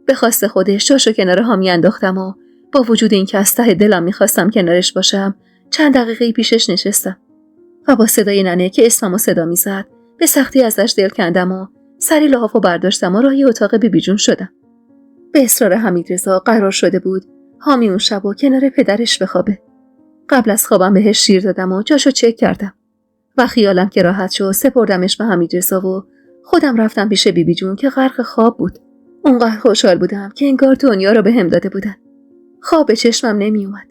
به خواست خودش جاشو کنار حامی انداختم و با وجود اینکه از ته دلم میخواستم کنارش باشم چند دقیقه پیشش نشستم و با صدای ننه که اسممو صدا میزد به سختی ازش دل کندم و سری لحافو برداشتم و راهی اتاق بیبی جون شدم. به اصرار حمیدرضا قرار شده بود حامی اون شبو کنار پدرش بخوابه. قبل از خوابم بهش شیر دادم و جاشو چک کردم و خیالم که راحت شد سپردمش به حمیدرضا و خودم رفتم پیش بیبی جون که غرق خواب بود. اونقدر خوشحال بودم که انگار دنیا رو بهم داده بودن. خواب به چشمم نمی اومد.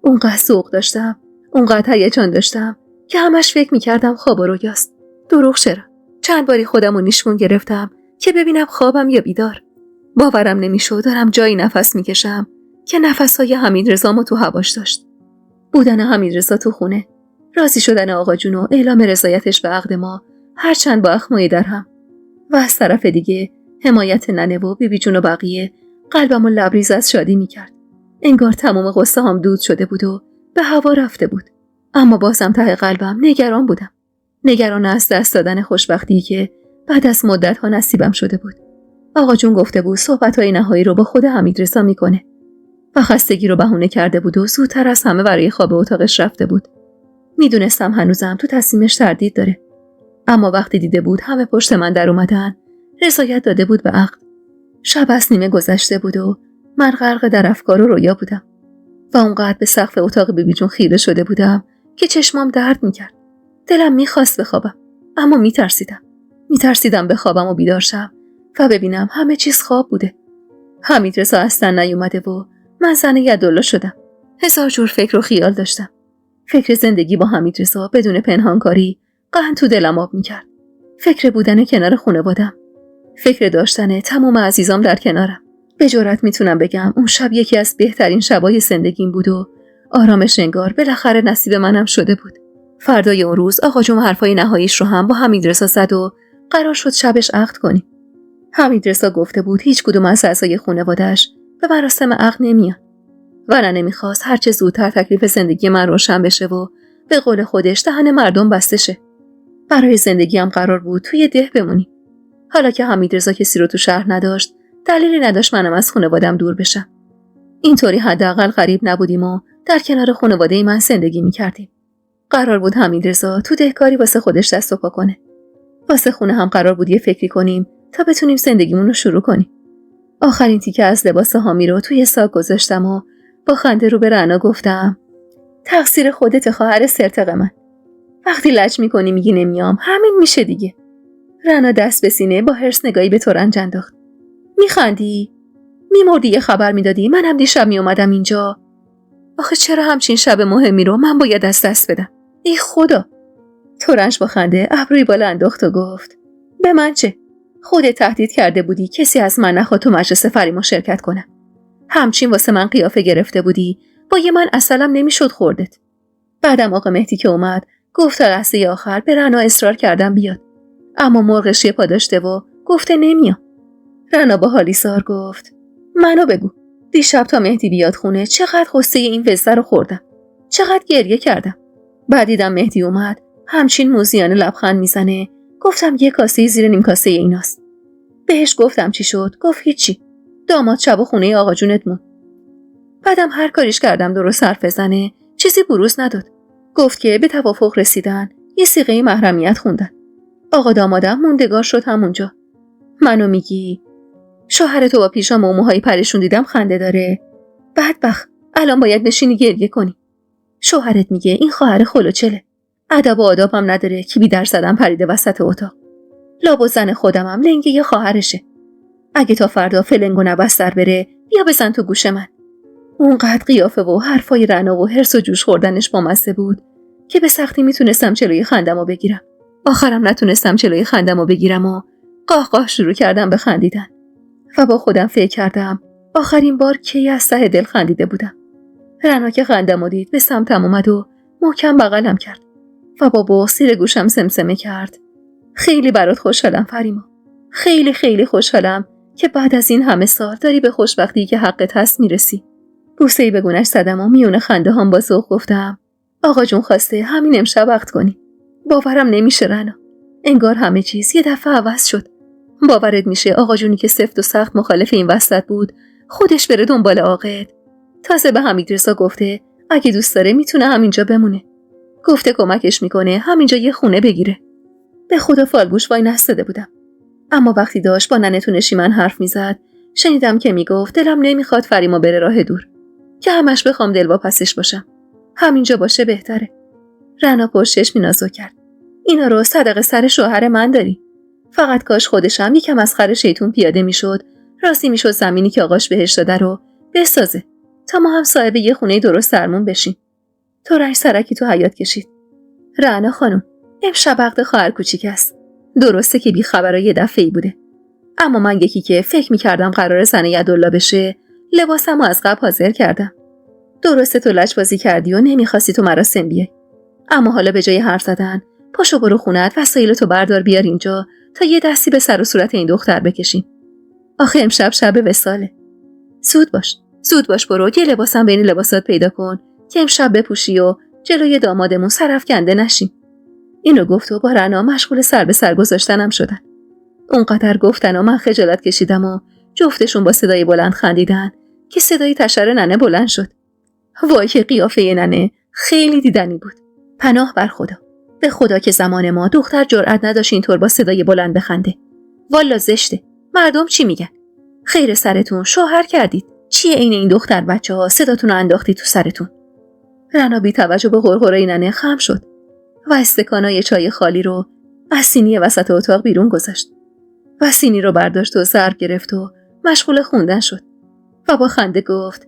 اونقدر ذوق داشتم، اونقدر هیجان داشتم که همش فکر می‌کردم خواب و رویاست. دروغ چرا؟ چند باری خودمو نیشگون گرفتم که ببینم خوابم یا بیدار. باورم نمیشد دارم جایی نفس میکشم که نفس‌های حمیدرضامو تو هواش داشت. بودن حمیدرضا تو خونه، راضی شدن آقا جون و اعلام رضایتش به عقد ما هرچند با اخمای در هم و از طرف دیگه حمایت ننه و بیبی جون و بقیه قلبمو لبریز از شادی میکرد. انگار تمام قصه هم دود شده بود و به هوا رفته بود. اما بازم ته قلبم نگران بودم. نگران از دست دادن خوشبختی که بعد از مدت‌ها نصیبم شده بود. آقا جون گفته بود صحبت‌های نهایی رو با خود حمیدرضا میکنه و خستگی رو بهونه کرده بود و زودتر از همه برای خواب اتاقش رفته بود. میدونستم هنوزم تو تصمیمش تردید داره. اما وقتی دیده بود همه پشت من در اومدن، رضایت داده بود به عقد. شب از نیمه گذشته بود و من غرق در افکار و رویا بودم و اونقدر به سقف اتاق بیبی جون خیره شده بودم که چشمام درد میکرد. دلم میخواست بخوابم اما میترسیدم بخوابم و بیدار شم و ببینم همه چیز خواب بوده. حمیدرضا اصلا نیومده و من زن یدالله شدم. هزار جور فکر و خیال داشتم. فکر زندگی با حمیدرضا بدون پنهانکاری قند تو دلم آب میکرد. فکر بودن کنار خانواده‌ام، فکر داشتن تمام عزیزام در کنارم. به جرئت میتونم بگم اون شب یکی از بهترین شبای زندگیم بود و آرامش انگار بالاخره نصیب منم شده بود. فردای اون روز آقا جون حرفای نهاییش رو هم با حمیدرضا زد و قرار شد شبش عقد کنیم. حمیدرضا گفته بود هیچ کدوم از اعضای خانواده‌اش به مراسم عقد نمیان و نمیخواست هرچه زودتر تکلیف زندگی من روشن بشه و به قول خودش دهن مردم بسته شه. برای زندگیم قرار بود توی ده بمونیم. حالا که حمیدرضا کسی رو تو شهر نداشت، دلیلی نداشت منم از خانواده‌ام دور بشم. اینطوری حداقل غریب نبودیم و در کنار خانواده من زندگی می‌کردیم. قرار بود حمیدرضا تو دهکاری واسه خودش دست و پا کنه. واسه خونه هم قرار بود یه فکری کنیم تا بتونیم زندگیمون رو شروع کنیم. آخرین تیکه از لباس حامی رو توی ساک گذاشتم و با خنده رو به رعنا گفتم تقصیر خودت خواهر سرتق من. وقتی لج می‌کنی میگی نمیام، همین میشه دیگه. رعنا دست به سینه با حرص نگاهی به ترنج انداخت. میخندی؟ میمردی یه خبر میدادی منم دیشب میومدم اینجا. آخه چرا همچین شب مهمی رو من باید از دست بدم؟ ای خدا. ترنج با خنده ابروی بالا انداخت و گفت به من چه؟ خودت تهدید کرده بودی کسی از من نخواد تو مجلس فریما شرکت کنم. همچین واسه من قیافه گرفته بودی با یه من اصلم نمیشد خوردت. بعدم آقا مهدی که اومد گفت تا لحظه آخر به رعنا اصرار کردم بیاد، اما مرغش یه پا داشته و گفته نمیام. رعنا با حالی سار گفت منو بگو دیشب تا مهدی بیاد خونه چقدر غصه این وزه رو خوردم، چقدر گریه کردم. بعد دیدم مهدی اومد همچین موزیانه لبخند میزنه، گفتم یه کاسه زیر نیم کاسه ایناست. بهش گفتم چی شد؟ گفت هیچی، داماد شب و خونه آقا جونت مون. بعدم هر کاریش کردم درست حرف بزنه چیزی بروز نداد. گفت که به توافق رسیدن، یه صیغه محرمیت خوندن. آقا دامادم موندگار شد همونجا. منو میگی شوهر تو با پیژام و موهای پرشون دیدم خنده داره؟ بدبخت، الان باید بشینی گریه کنی. شوهرت میگه این خواهر خلوچله، ادب و آداب هم نداره، کی بی در زدن پریده وسط اتاق. لابد زن خودمم لنگه یه خواهرشه. اگه تا فردا فلنگ و نبستر بره بیا بزن تو گوش من. اونقدر قیافه و حرفای رعنا و حرص و جوش خوردنش با مزه بود که به سختی میتونستم جلوی خندمو بگیرم. آخرم نتونستم جلوی خندمو بگیرم و قاه شروع کردم به خندیدن و با خودم فکر کردم آخرین بار کی از ته دل خندیده بودم. رنا که خندم دید به سمتم اومد و محکم بغلم کرد و با بغض زیر گوشم سمسمه کرد: خیلی برات خوشحالم فریما، خیلی خیلی خوشحالم که بعد از این همه سال داری به خوشبختی که حقت هست میرسی. بوسه‌ای به گونه‌اش زدم و میونه خنده هم با ذوق گفتم: آقا جون خواسته همین امشب وقت کنی. باورم نمیشه رنا، انگار همه چیز یه دفعه عوض شد. باورت میشه آقا جونی که سفت و سخت مخالف این وسط بود خودش بره دنبال عاقد؟ تازه به حمیدرضا گفته اگه دوست داره میتونه همینجا بمونه. گفته کمکش میکنه همینجا یه خونه بگیره. به خدا فالگوش وای نستاده بودم. اما وقتی داشت با ننه تو نشیمن حرف میزد شنیدم که میگفت دلم نمیخواد فریما بره راه دور، که همش بخوام دلواپسش باشم. همینجا باشه بهتره. رنا پرچشمی نازو کرد: اینا رو صدقه سر شوهر من داری. فقط کاش خودشم یکم از خر شیطون پیاده میشد، راضی میشد زمینی که آقاش بهش داده رو بسازه تا ما هم صاحب یه خونه درست درمون بشیم. تو رنج سرکی تو حیاط کشید. رنا خانم، امشب عقد خواهر کوچیک است. درسته که بی خبرای یه دفعه‌ای بوده، اما من یکی که فکر می‌کردم قرار زن یدالله بشه لباسمو از قبل حاضر کردم. درسته تو لجبازی کردی و نمیخواستی تو مراسم بیای، اما حالا به جای حرف زدن پاشو برو خونت، وسایلتو بردار بیار اینجا تا یه دستی به سر و صورت این دختر بکشیم. آخه امشب شب وصاله. زود باش برو یه لباسم بین لباسات پیدا کن که امشب بپوشی و جلوی دامادمون سرفکنده نشیم. اینو گفت و با رنا مشغول سر به سر گذاشتنم شدن. اونقدر گفتن و من خجالت کشیدم و جفتشون با صدای بلند خندیدن که صدای تشر ننه بلند شد. وای که قیافه ننه خیلی دیدنی بود. پناه بر خدا. به خدا که زمان ما دختر جرئت نداشت اینطور با صدای بلند بخنده. والا زشته. مردم چی میگن؟ خیر سرتون شوهر کردید. چیه عین این دختر بچه‌ها صداتون رو انداختی تو سرتون؟ رنا بی توجه به غرغرای ننه خم شد و استکانای چای خالی رو از سینی وسط اتاق بیرون گذاشت و سینی رو برداشت و ظرف گرفت و مشغول خوندن شد و با خنده گفت: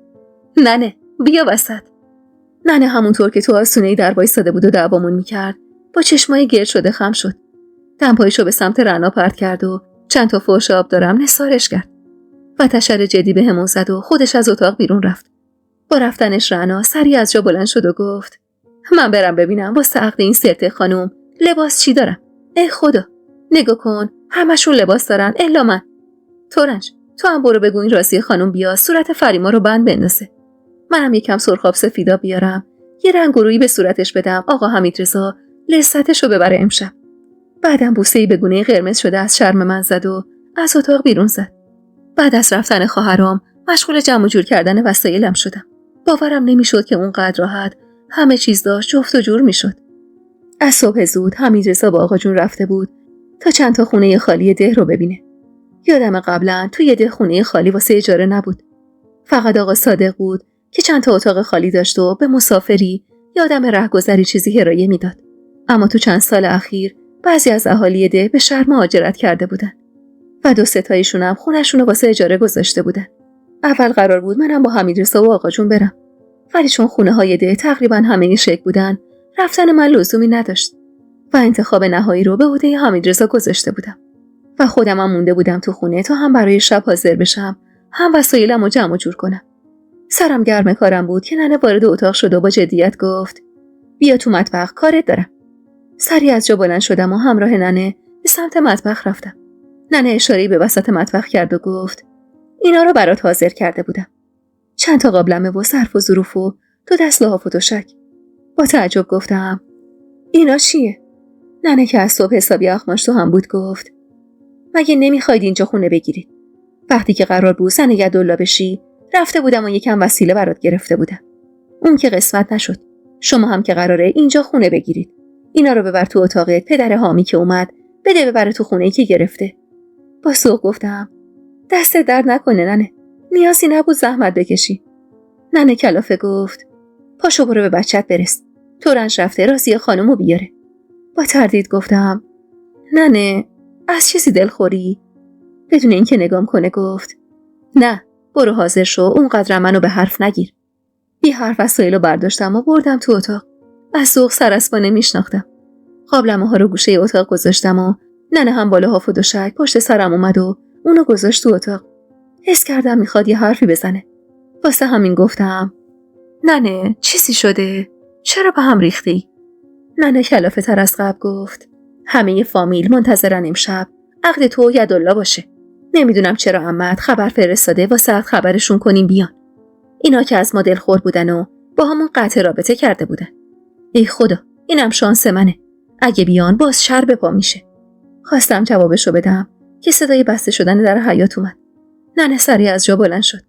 ننه بیا وسط. ننه همونطور که تو آستونه‌ای در وایساده بود و دعوامون میکرد با چشمای گرد شده خم شد. دمپایشو به سمت رنا پرت کرد و چند تا فحش آب دارم نثارش کرد و تشر جدی به همون زد و خودش از اتاق بیرون رفت. با رفتنش رنا سریع از جا بلند شد و گفت: من برم ببینم واسه عقد این سرت خانوم لباس چی دارم. ای خدا، نگاه کن همشون لباس دارن الا من. تورنج تو هم برو بگو این راستی خانوم بیا صورت فریما رو بند بندازه. منم یکم سرخاب سفیدا بیارم یه رنگ رویی به صورتش بدم آقا حمیدرضا لذتش رو ببره امشب. بعدم بوسه‌ای به گونه قرمز شده از شرم من زد و از اتاق بیرون زد. بعد از رفتن خواهرام مشغول جمع جور کردن وسایلم شدم. باورم نمیشد که اونقدر راحت همه چیز داشت جفت و جور میشد. از صبح زود حمیدرضا با آقا جون رفته بود تا چند تا خونه خالی ده رو ببینه. یادم قبلا توی ده خونه خالی واسه اجاره نبود. فقط آقا صادق بود که چند تا اتاق خالی داشت و به مسافری یادم رهگذری چیزی هرایه میداد. اما تو چند سال اخیر بعضی از اهالی ده به شهر مهاجرت کرده بودن و 2-3 تایشون هم خونه‌شون رو واسه اجاره گذاشته بودن. اول قرار بود منم با حمیدرضا و آقا جون برم، ولی چون خونه‌های ده تقریبا همه این شکل بودن رفتن من لزومی نداشت و انتخاب نهایی رو به عهده حمیدرضا گذاشته بودم و خودم هم مونده بودم تو خونه تا هم برای شب حاضر بشم هم وسایلم رو جمع جور کنم. سرم گرم کارم بود که ننه وارد اتاق شد و با جدیت گفت: بیا تو مطبخ کارت دارم. سریع از جا بلند شدم و همراه ننه به سمت مطبخ رفتم. ننه اشاره‌ای به وسط مطبخ کرد و گفت: اینا رو برات حاضر کرده بودم. چند تا قابلمه و ظرف و ظروف و 2 دست لحاف و تشک. با تعجب گفتم: اینا چیه؟ ننه که از صبح حسابی اخماش تو هم بود گفت: مگه نمیخواید اینجا خونه بگیرید؟ وقتی که قرار بود زن یدالله بشی رفته بودم و یکم وسیله برات گرفته بودم. اون که قسمت نشد. شما هم که قراره اینجا خونه بگیرید. اینا رو ببر تو اتاقت، پدر حامی که اومد بده ببره تو خونه‌ای که گرفته. با سوق گفتم: دست درد نکنه ننه، نیازی نبود زحمت بکشی. ننه کلافه گفت: پاشو برو به بچت برس. تورنج رفته راستی خانومو بیاره. با تردید گفتم: ننه از چیزی دلخوری؟ بدون اینکه نگام کنه گفت: نه برو حاضر شو، اونقدر منو به حرف نگیر. بی حرف وسایلو برداشتم و بردم تو اتاق. از ذوق سراسپانه میشناختم. قابلمه ها رو گوشه اتاق گذاشتم و ننه هم بالا هاف و دوشک پشت سرم اومد و اونو گذاشت تو اتاق. حس کردم میخواد یه حرفی بزنه. واسه همین گفتم: ننه چیزی شده؟ چرا به هم ریختی؟ ننه کلافه تر از قبل گفت همه فامیل منتظرن امشب عقد تو و یدالله باشه. نمیدونم چرا عمت خبر فرستاده واسه خبرشون کنیم بیان. اینا که از ما دلخور بودن و با همون قطع رابطه کرده بودن. ای خدا، اینم شانس منه. اگه بیان باز شر به پا میشه. خواستم جوابشو بدم که صدای بسته شدن در حیاط اومد. ننه سریع از جا بلند شد.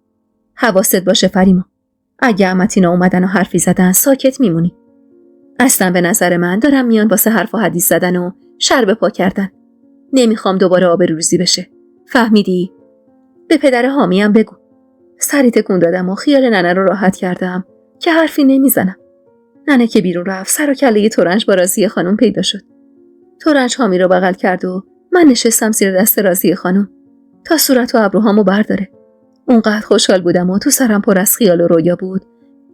حواست باشه فریما. اگه عمتینا اومدن و حرفی زدن ساکت میمونی. اصلا به نظر من دارم میان واسه حرف و حدیث زدن و شر به پا کردن. نمیخوام دوباره آبروریزی بشه. فهمیدی؟ به پدر حامیم بگو. سری تکون دادم و خیال ننه رو راحت کردم که حرفی نمیزنم. ننه که بیرون رفت سر و کله ترنج با راضیه خانم پیدا شد. ترنج حامی رو بغل کرد و من نشستم زیر دست راضیه خانم تا صورت و ابروهامو برداره. اونقدر خوشحال بودم و تو سرم پر از خیال و رویا بود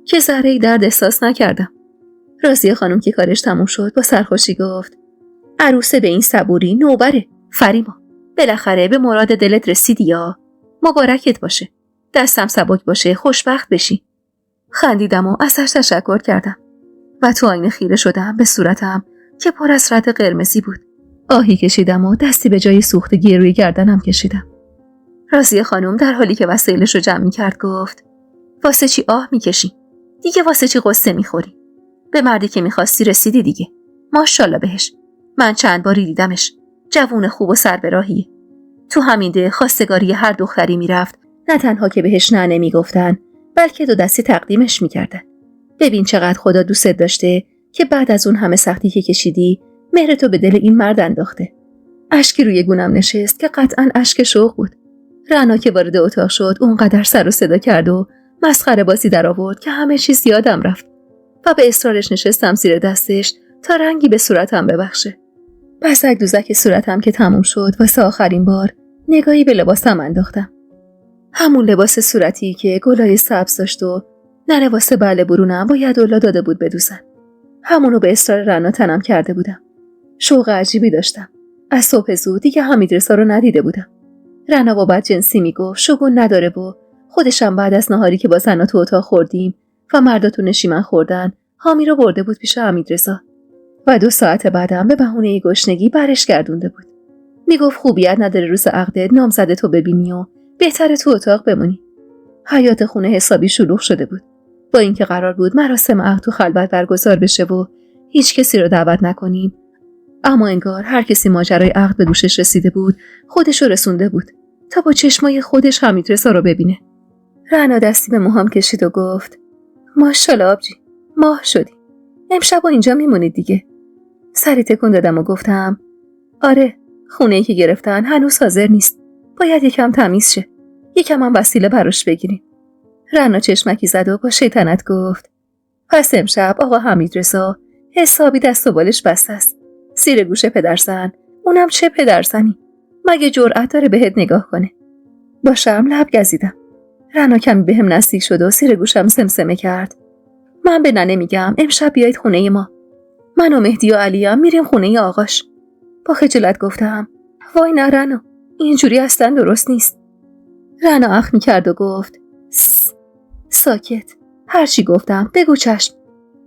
که ذره‌ای درد احساس نکردم. راضیه خانم که کارش تموم شد با سرخوشی گفت عروسه به این صبوری نوبره فریما. بالاخره به مراد دلت رسیدی یا مبارکت باشه. دستم سبک باشه خوشبخت بشی. خندیدم و ازش تشکر کردم و تو آینه خیره شدم به صورتم که پر از رد قرمزی بود. آهی کشیدم و دستی به جای سوختگی روی گردنم کشیدم. راضیه خانم در حالی که وسایلش رو جمع می‌کرد گفت واسه چی آه می‌کشی؟ دیگه واسه چی قصه می‌خوری؟ به مردی که می‌خواستی رسیدی دیگه. ماشاءالله بهش. من چند باری دیدمش. جوون خوب و سر به راهیه. تو همین ده خواستگاری هر دختری میرفت، نه تنها که بهش نه نمیگفتن، بلکه دو دستی تقدیمش میکردن. ببین چقدر خدا دوست داشته که بعد از اون همه سختی که کشیدی مهر تو به دل این مرد انداخته. اشکی روی گونم نشست که قطعاً اشک شوق بود. رعنا که وارد اتاق شد اونقدر سر و صدا کرد و مسخره بازی در آورد که همه چیز یادم رفت و به اصرارش نشستم زیر دستش تا رنگی به صورتم ببخشه. بزک دوزک صورتم که تموم شد واسه آخرین بار نگاهی به لباسم انداختم. همون لباس صورتی که گلای سبز داشت و ننه واسه بله برونم با یدالله داده بود بدوزن. همونو به اصرار رعنا تنم کرده بودم. شوق عجیبی داشتم. از صبح زود دیگه حمیدرضا رو ندیده بودم. رعنا با بد جنسی میگفت شگون نداره و خودشم بعد از نهاری که با زنا تو اتاق خوردیم و مردا تو نشیمن خوردن حامی رو برده بود پیش حمیدرضا و 2 ساعت بعدم به بهونه گشنگی برش گردونده بود. میگفت خوبیت نداره روز عقدت نامزد تو ببینی و بهتره تو اتاق بمونی. حیاط خونه حسابی شلوغ شده بود. با اینکه قرار بود مراسم عقد تو خلوت برگزار بشه و هیچ کسی رو دعوت نکنیم، اما انگار هر کسی ماجرای عقد به گوشش رسیده بود خودش رو رسونده بود تا با چشمای خودش حمیدرضا رو ببینه. رعنا دستی به موهام کشید و گفت ماشاءالله آبجی، ماه شدی. امشب اینجا میمونید دیگه. سری تکون دادم و گفتم آره، خونه‌ای که گرفتن هنوز حاضر نیست. باید یکم تمیز شه. یکم هم وسیله براش بگیریم. رعنا چشمکی زد و با شیطنت گفت پس امشب آقا حمیدرضا حسابی دست و بالش بسته است. زیر گوش پدرزن، اونم چه پدرزنی؟ مگه جرأت داره بهت نگاه کنه؟ با شرم لب گزیدم. رعنا کمی بهم نزدیک شد و زیر گوشم سمسمه کرد من به ننه میگم امشب بیایید خونه ما. من و مهدی و علی هم میریم خونه آقاش. با خجالت گفتم وای نه رعنا، اینجوری اصلا درست نیست. رعنا اخ میکرد و گفت ساکت. هرچی گفتم بگو چشم.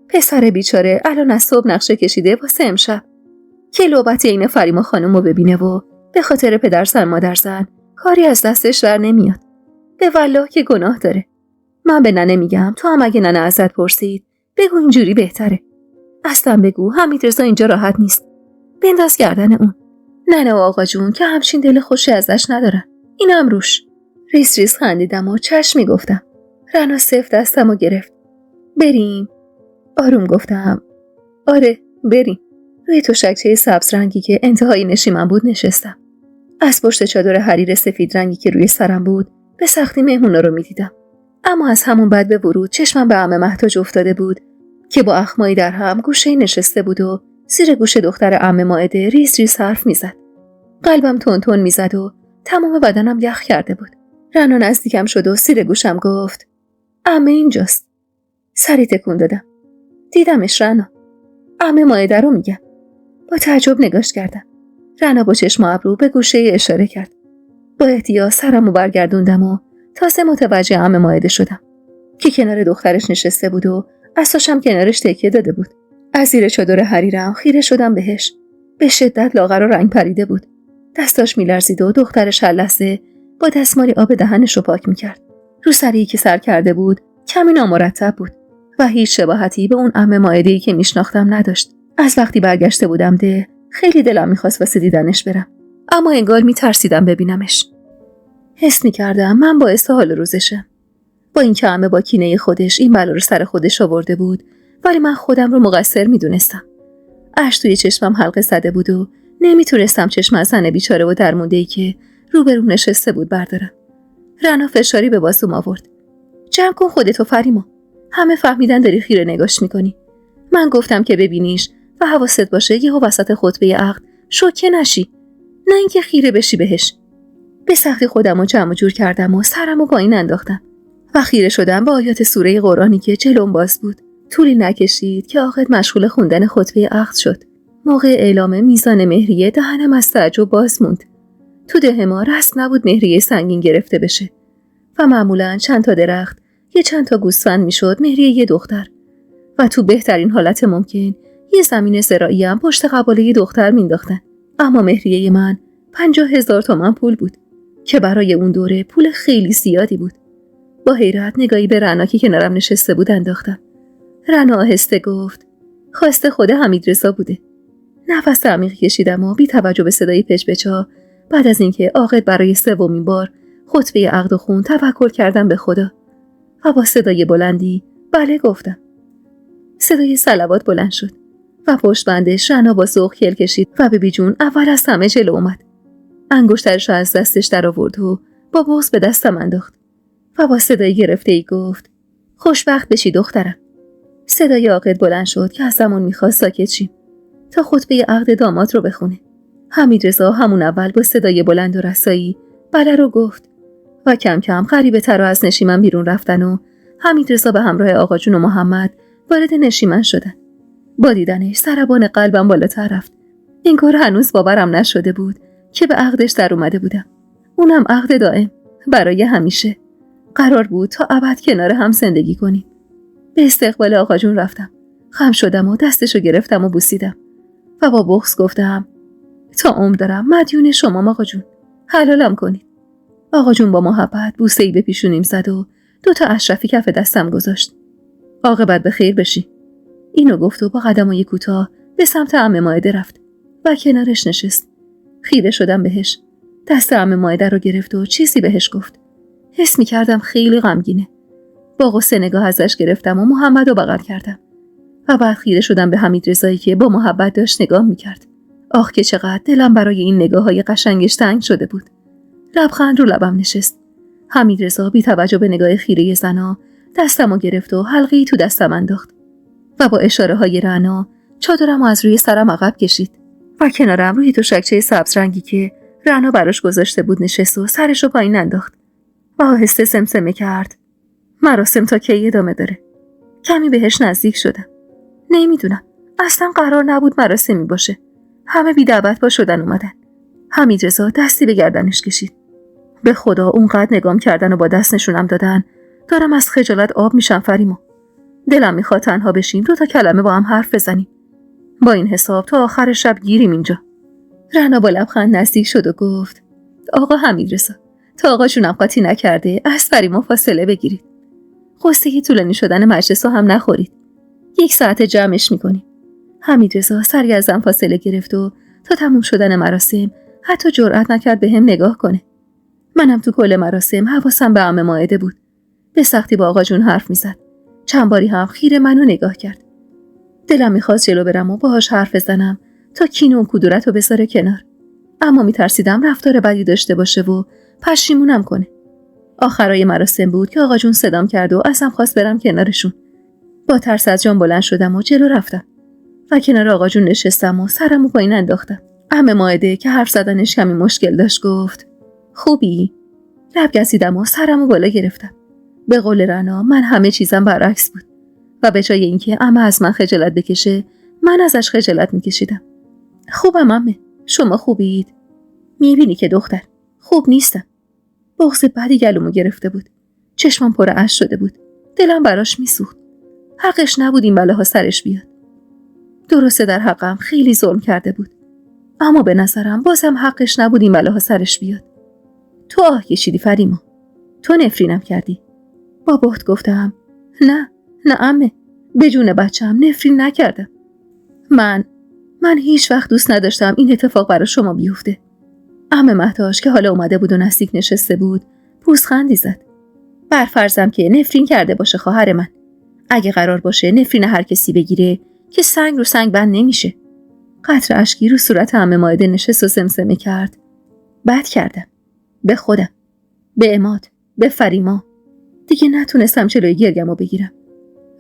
پسر بیچاره الان از صبح نقشه کشیده واسه امشب که لعبت این فریما خانم رو ببینه و به خاطر پدرزن مادرزن کاری از دستش در نمیاد. به والله که گناه داره. من به ننه میگم تو هم اگه ننه ازت پرسید بگو اینجوری بهتره. اصلا بگو حمیدرضا اینجا راحت نیست. بنداز گردن اون. ننه و آقا جون که همچین دل خوشی ازش ندارن. اینم روش. ریس ریس خندیدم و چشم میگفتم. رعنا سفت دستم و گرفت. بریم. آروم گفتم آره بریم. روی تشکچه سبز رنگی که انتهای نشیمن بود نشستم. از پشت چادر حریر سفید رنگی که روی سرم بود به سختی مهمونا رو میدیدم. اما از همون بعد به ورود چشمم به عمه محتاج افتاده بود که با اخمایی در هم گوشه‌ای نشسته بود و زیر گوش دختر عمه مائده ریز ریز حرف میزد. قلبم تون تون میزد و تمام بدنم یخ کرده بود. رعنا نزدیکم شد و زیر گوشم گفت عمه اینجاست. سری تکون دادم. دیدمش رعنا. عمه مائده رو میگم. با تعجب نگاش کردم. رعنا با چشم و ابرو به گوشه اشاره کرد. با احتیاط سرمو برگردوندم و تازه متوجه عمه مائده شدم. که کنار دخترش نشسته بود و عصاشم کنارش تکیه داده بود. از زیر چادر حریرم خیره شدم بهش. به شدت لاغر و رنگ پریده بود. دستاش میلرزید و دخترش هر لحظه با دستمالی آب دهنش رو پاک میکرد. روسری که سر کرده بود کمی نامرتب بود و هیچ شباهتی به اون عمه مائده‌ای که میشناختم نداشت. از وقتی برگشته بودم خیلی دلم میخواست واسه دیدنش برم، اما انگار میترسیدم ببینمش. حس میکردم من باعث حال روزشم. با اینکه عمه با کینه خودش این بلا رو سر خودش آورده بود، ولی من خودم رو مقصر میدونستم. اشک توی چشمم حلقه زده بود و نمیتونستم چشم از زن بیچاره و درمونده‌ای که روبروم نشسته بود بردارم. رنا فشاری به بازوم آورد. جمع کن خودتو فریما. همه فهمیدن داری خیره نگاش میکنی. من گفتم که ببینیش و حواست باشه یهو وسط خطبه عقد شوکه نشی، نه اینکه خیره بشی بهش. به سختی خودمو جمع جور کردم و سرمو پایین انداختم و خیره شدم به آیات سوره قرآنی که جلوم باز بود. طولی نکشید که عاقد مشغول خوندن خطبه عقد شد. موقع اعلام میزان مهریه دهنم از تعجب باز موند. تو ده ما رسم نبود مهریه سنگین گرفته بشه و معمولاً چند تا درخت یه چند تا گوسفند میشد مهریه یه دختر و تو بهترین حالت ممکن یه زمین زراعی هم پشت قباله یه دختر مینداختن. اما مهریه من 50,000 تومان پول بود که برای اون دوره پول خیلی زیادی بود. با حیرت نگاهی به رنا که کنارم نشسته بود انداختم. رنا آهسته گفت خواسته خود حمیدرضا بوده. نفس عمیق کشیدم و بی توجه به صدای پچ‌پچ‌ها بعد از اینکه عاقد برای سومین بار خطبه عقد خون توکل کردم به خدا و با صدای بلندی بله گفتم. صدای صلوات بلند شد و پشت بندش رنا با ذوق کل کشید و بیبی جون اول از همه جلو اومد. انگشترش رو از دستش در آورد و با بغض به دستم انداخت و با صدای گرفته‌ای گفت خوشبخت بشی دخترم. صدای عاقد بلند شد که از زمان میخواست ساکت شیم تا خطبه عقد داماد رو بخونه. حمیدرضا همون اول با صدای بلند و رسایی بله رو گفت و کم کم غریبه تر از نشیمن بیرون رفتن و حمیدرضا به همراه آقا جون و محمد وارد نشیمن شدن. با دیدنش ضربان قلبم بالاتر رفت. انگار هنوز باورم نشده بود که به عقدش در اومده بودم. اونم عقد دائم برای همیشه. قرار بود تا ابد کنار هم زندگی کنیم. به استقبال آقا جون رفتم. خم شدم و دستشو گرفتم و بوسیدم و با بغض گفتم تا عمر دارم مدیون شما آقا جون، حلالم کنید. آقا جون با محبت بوسه‌ای به پیشونیم زد و 2 تا اشرفی کف دستم گذاشت. عاقبت به خیر بشی. اینو گفت و با قدمای کوتاه به سمت عمه مائده رفت و کنارش نشست. خیره شدم بهش. دست عمه مائده رو گرفت و چیزی بهش گفت. حس می‌کردم خیلی غمگینه. با غصه نگاه ازش گرفتم و محمد رو بغل کردم و بعد خیره شدم به حمیدرضایی که با محبت داشت نگاه می‌کرد. آخ که چقدر دلم برای این نگاه‌های قشنگش تنگ شده بود. لبخند رو لبم نشست. حمیدرضا بی توجه به نگاه خیره زنا دستمو گرفت و حلقه‌ای تو دستم انداخت و با اشاره‌های رنا چادرمو از روی سرم عقب کشید و کنارم روی تشکچه سبز رنگی که رنا براش گذاشته بود نشست و سرشو پایین انداخت و آهسته سمسمه کرد مراسم تا کی ادامه داره؟ کمی بهش نزدیک شدم. نمیدونم. اصلا قرار نبود مراسمی باشه. همه بی دعوت با شدن اومدن. حمیدرضا دستی به گردنش کشید. به خدا اونقدر نگام کردن و با دست نشونم دادن دارم از خجالت آب میشم فریما. دلم میخواد تنها بشیم 2 تا کلمه با هم حرف بزنیم. با این حساب تا آخر شب گیریم اینجا. رنا با لبخند نزدیک شد و گفت آقا حمیدرضا تا آقا جونم قاطی نکرده از فریما فاصله بگیرید. قصه طولانی شدن مجلس هم نخورید. 1 ساعت جمعش میکنیم. حمیدرضا سری ازم فاصله گرفت و تا تموم شدن مراسم حتی جرئت نکرد به هم نگاه کنه. منم تو کل مراسم حواسم به عمه مائده بود. به سختی با آقا جون حرف میزد. چند باری هم خیره منو نگاه کرد. دلم میخواست جلو برم و باهاش حرف بزنم تا کین و کدورت رو بذاره کنار. اما میترسیدم رفتار بدی داشته باشه و پشیمونم کنه. آخرای مراسم بود که آقا جون صدام کرد و ازم خواست برم کنارشون. با ترس از جان بلند شدم و جلو رفتم و کنار آقا جون نشستم و سرمو پایین انداختم. عمه مائده که حرف زدنش کمی مشکل داشت گفت خوبی؟ لب گزیدم و سرمو بالا گرفتم. به قول رنا من همه چیزم برعکس بود و به جای اینکه عمه از من خجالت بکشه من ازش خجالت میکشیدم. خوبم عمه، شما خوبید؟ میبینی که دختر خوب نیستم. بغض بدی گلومو گرفته بود. چشمم پر اشک شده بود. دلم براش میسوخت. حقش نبود این بلاها سرش بیاد. درسته در حقم خیلی ظلم کرده بود، اما به نظرم بازم حقش نبود این بلاها سرش بیاد. تو آه کشیدی فریما، تو نفرینم کردی. با بهت گفتم نه عمه، به جون بچم نفرین نکردم. من هیچ وقت دوست نداشتم این اتفاق برای شما بیفته. عمه مهتاش که حالا اومده بود و نزدیک نشسته بود پوزخندی زد. بر فرضم که نفرین کرده باشه خواهر من، اگه قرار باشه نفرین هر کسی بگیره که سنگ رو سنگ بند نمیشه. قطره اشکی رو صورت عمه مائده نشست و زمزمه کرد. بد کردم، به خودم، به عماد، به فریما. دیگه نتونستم جلوی گریه‌مو بگیرم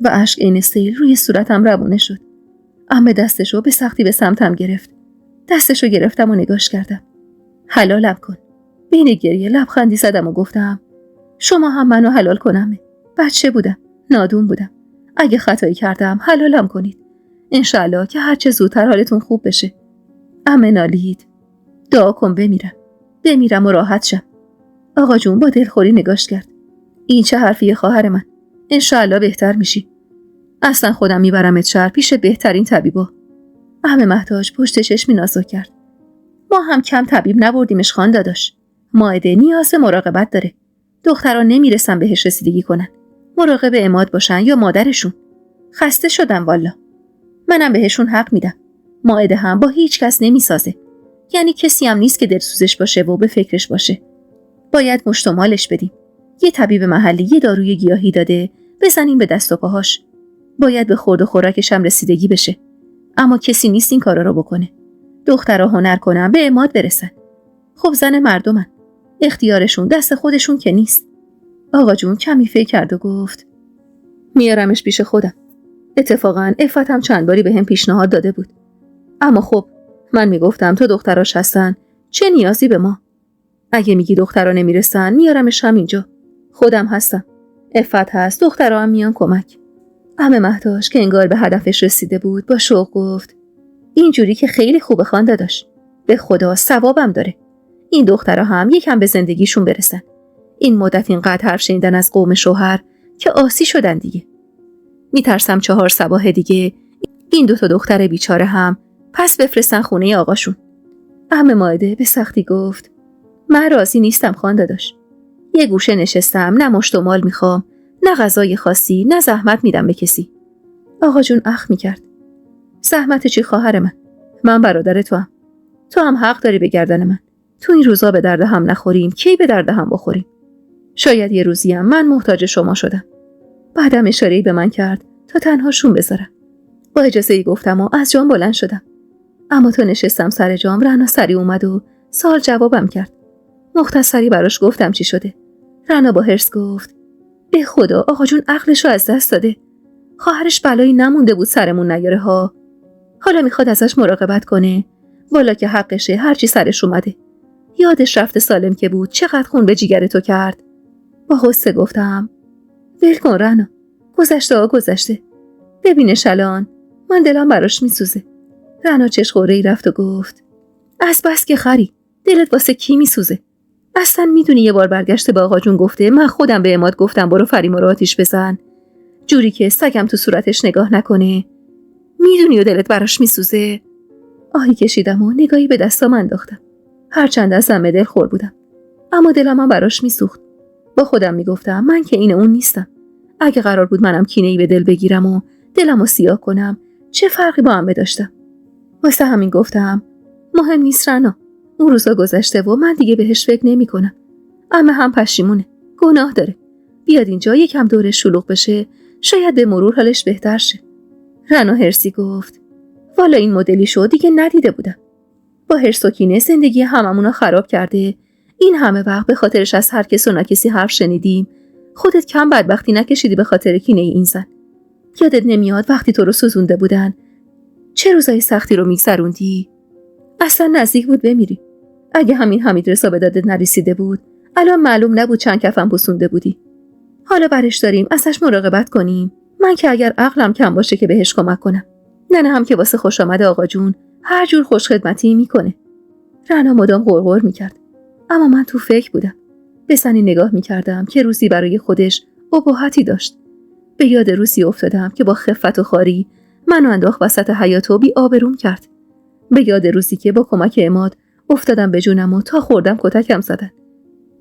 و اشک عین سیل روی صورتم روونه شد. عمه دستشو به سختی به سمتم گرفت. دستشو گرفتم و نگاش کردم. حلالم کن. بین گریه لبخندی زدم و گفتم شما هم منو حلال کنم. بچه بودم، نادون بودم. اگه خطایی کردم حلالم کنید. انشالله که هرچه زودتر حالتون خوب بشه. عمه نالید. دعا کن بمیرم و راحت شم. آقا جون با دلخوری نگاش کرد. این چه حرفیه خواهر من؟ انشالله بهتر میشی. اصلا خودم میبرمت شهر پیش بهترین طبیبا. عمه مهتاج پشت چشمی نازک کرد. ما هم کم طبیب نبردیمش خان داداش. مائده نیاز به مراقبت داره. دختران نمیرسن بهش رسیدگی کنن. مراقب عماد باشن یا مادرشون. خسته شدم والا. منم بهشون حق میدم. مائده هم با هیچ کس نمیسازه. یعنی کسی هم نیست که دلسوزش باشه و به فکرش باشه. باید مشتمالش بدیم. یه طبیب محلی یه داروی گیاهی داده، بزنیم به دست و پاهاش. باید به خورد و خوراکش هم رسیدگی بشه. اما کسی نیست این کارا رو بکنه. دخترها هنر کنن به عماد برسن. خب زن مردمن. اختیارشون دست خودشون که نیست. آقا جون کمی فکر کرد و گفت میارمش پیش خودم. اتفاقا عفتم چند باری به هم پیشنهاد داده بود. اما خب من میگفتم تو دختراش هستن، چه نیازی به ما؟ اگه میگی دخترها نمیرسن میارمش همینجا. خودم هستم. عفت هست، دخترها هم میان کمک. عمه مهتاج که انگار به هدفش رسیده بود با شوق گفت اینجوری که خیلی خوبه خان داداش. به خدا ثوابم داره. این دخترها هم یکم به زندگیشون برسن. این مدت اینقدر حرف شنیدن از قوم شوهر که آسی شدن دیگه. میترسم 4 صباح دیگه این 2 دختر بیچاره هم پس بفرستن خونه آقاشون. عمه مائده به سختی گفت من راضی نیستم خان داداش. یه گوشه نشستم، نه مشت و مال میخوام، نه غذای خاصی، نه زحمت میدم به کسی. آقا جون اخ میکرد. زحمت چی خواهر من برادر تو هم حق داری به گردن من. تو این روزا به درد هم نخوریم، کی به درد هم بخوریم؟ شاید یه روزیم من محتاج شما شدم. بعدم اشاره‌ای به من کرد تا تنها شون بذارم. با اجازه‌ای گفتم و از جام بلند شدم. اما تو نشستم سر جام، رنا سری اومد و سوال جوابم کرد. مختصری براش گفتم چی شده. رنا با حرص گفت به خدا آقا جون عقلشو از دست داده. خواهرش بلایی نمونده بود سرمون نیاره ها. حالا میخواد ازش مراقبت کنه. والا که حقشه، هرچی سرش اومده. یادش رفته سالم که بود چقدر خون به جیگر تو کرد. با غصه گفتم ول کن رنا، گذشته. ببینش الان من دلم براش میسوزه. رنا چشخوره‌ای رفت و گفت از بس که خری، دلت واسه کی میسوزه؟ اصلا میدونی یه بار برگشته با آقا جون گفته من خودم به عماد گفتم برو فریما رو آتیش بزن، جوری که سگم تو صورتش نگاه نکنه. میدونی و دلت براش میسوزه؟ آهی کشیدم و نگاهی به دستام انداختم. هرچند از همه دل خور بودم، اما دلم هم براش میسوخت. با خودم میگفتم من که این اون نیستم. اگه قرار بود منم کینه‌ای به دل بگیرم و دلمو سیاه کنم، چه فرقی با عمه داشتم؟ واسه همین گفتم مهم نیست رنا، اون روزا گذشته و من دیگه بهش فکر نمی‌کنم. عمه هم پشیمونه، گناه داره. بیاد اینجا یکم دورش شلوغ بشه، شاید به مرور حالش بهتر شه. رنا هرسی گفت والا این مدلی شو دیگه ندیده بودم. با هرس و کینه زندگی هممونو خراب کرده. این همه وقت به خاطرش از هر کس و ناکسی حرف شنیدیم. خودت کم بدبختی نکشیدی به خاطر کینه این زن؟ یادت نمیاد وقتی تو رو سوزونده بودن چه روزای سختی رو میگذروندی؟ اصلا نزدیک بود بمیری. اگه همین حمیدرضا به دادت نرسیده بود الان معلوم نبود چند کفن پوسونده بودی. حالا برش داریم ازش مراقبت کنیم. من که اگر عقلم کم باشه که بهش کمک کنم. ننه هم که واسه خوش آمد آقا جون هر جور خوش خدمتی میکنه. رنا مدام غرغر میکرد، اما من تو فکر بودم. به سنی نگاه میکردم که روزی برای خودش ابهتی داشت. به یاد روزی افتادم که با خفت و خواری منو انداخت وسط حیاط و بی آبروم کرد. به یاد روزی که با کمک عماد افتادم به جونم و تا خوردم کتکم زدن.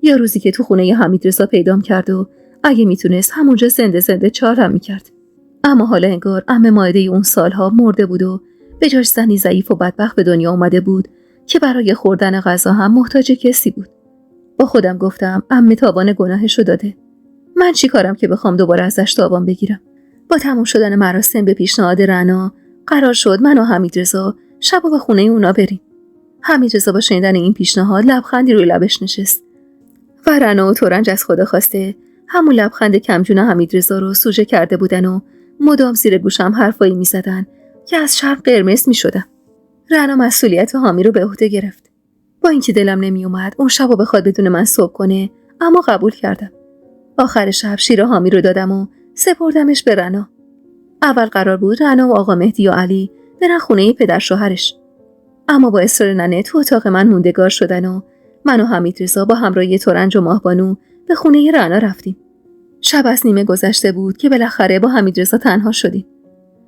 یا روزی که تو خونه حمیدرضا پیدام کرد و اگه میتونست همونجا زنده زنده چارم میکرد. اما حالا انگار عمه مائده اون سالها مرده بود و به جاش زنی ضعیف و بدبخت به دنیا اومده بود که برای خوردن غذا هم محتاج کسی بود. با خودم گفتم عمه تاوان گناهشو داده. من چی کارم که بخوام دوباره ازش تاوان بگیرم؟ با تموم شدن مراسم به پیشنهاد رنا قرار شد من و حمیدرضا شبا به خونه اونا بریم. حمیدرضا با شنیدن این پیشنهاد لبخندی روی لبش نشست و رنا و ترنج از خدا خواسته همون لبخند کمجون حمیدرضا رو سوژه کرده بودن و مدام زیر گوشم حرفایی می‌زدن که از شرم قرمز می‌شدم. رنا مسئولیت حامی رو به عهده گرفت. با اینکه دلم نمی‌اومد اون شبو بخواد بدون من صبح کنه، اما قبول کردم. آخر شب شیر حامی رو دادم و سپردمش به رنا. اول قرار بود رنا و آقا مهدی و علی برن خونه پدر شوهرش، اما با اصرار ننه تو اتاق من موندگار شدن و من و حمیدرضا با همراهی ترنج و ماهبانو به خونه رنا رفتیم. شب از نیمه گذشته بود که بالاخره با حمیدرضا تنها شدیم.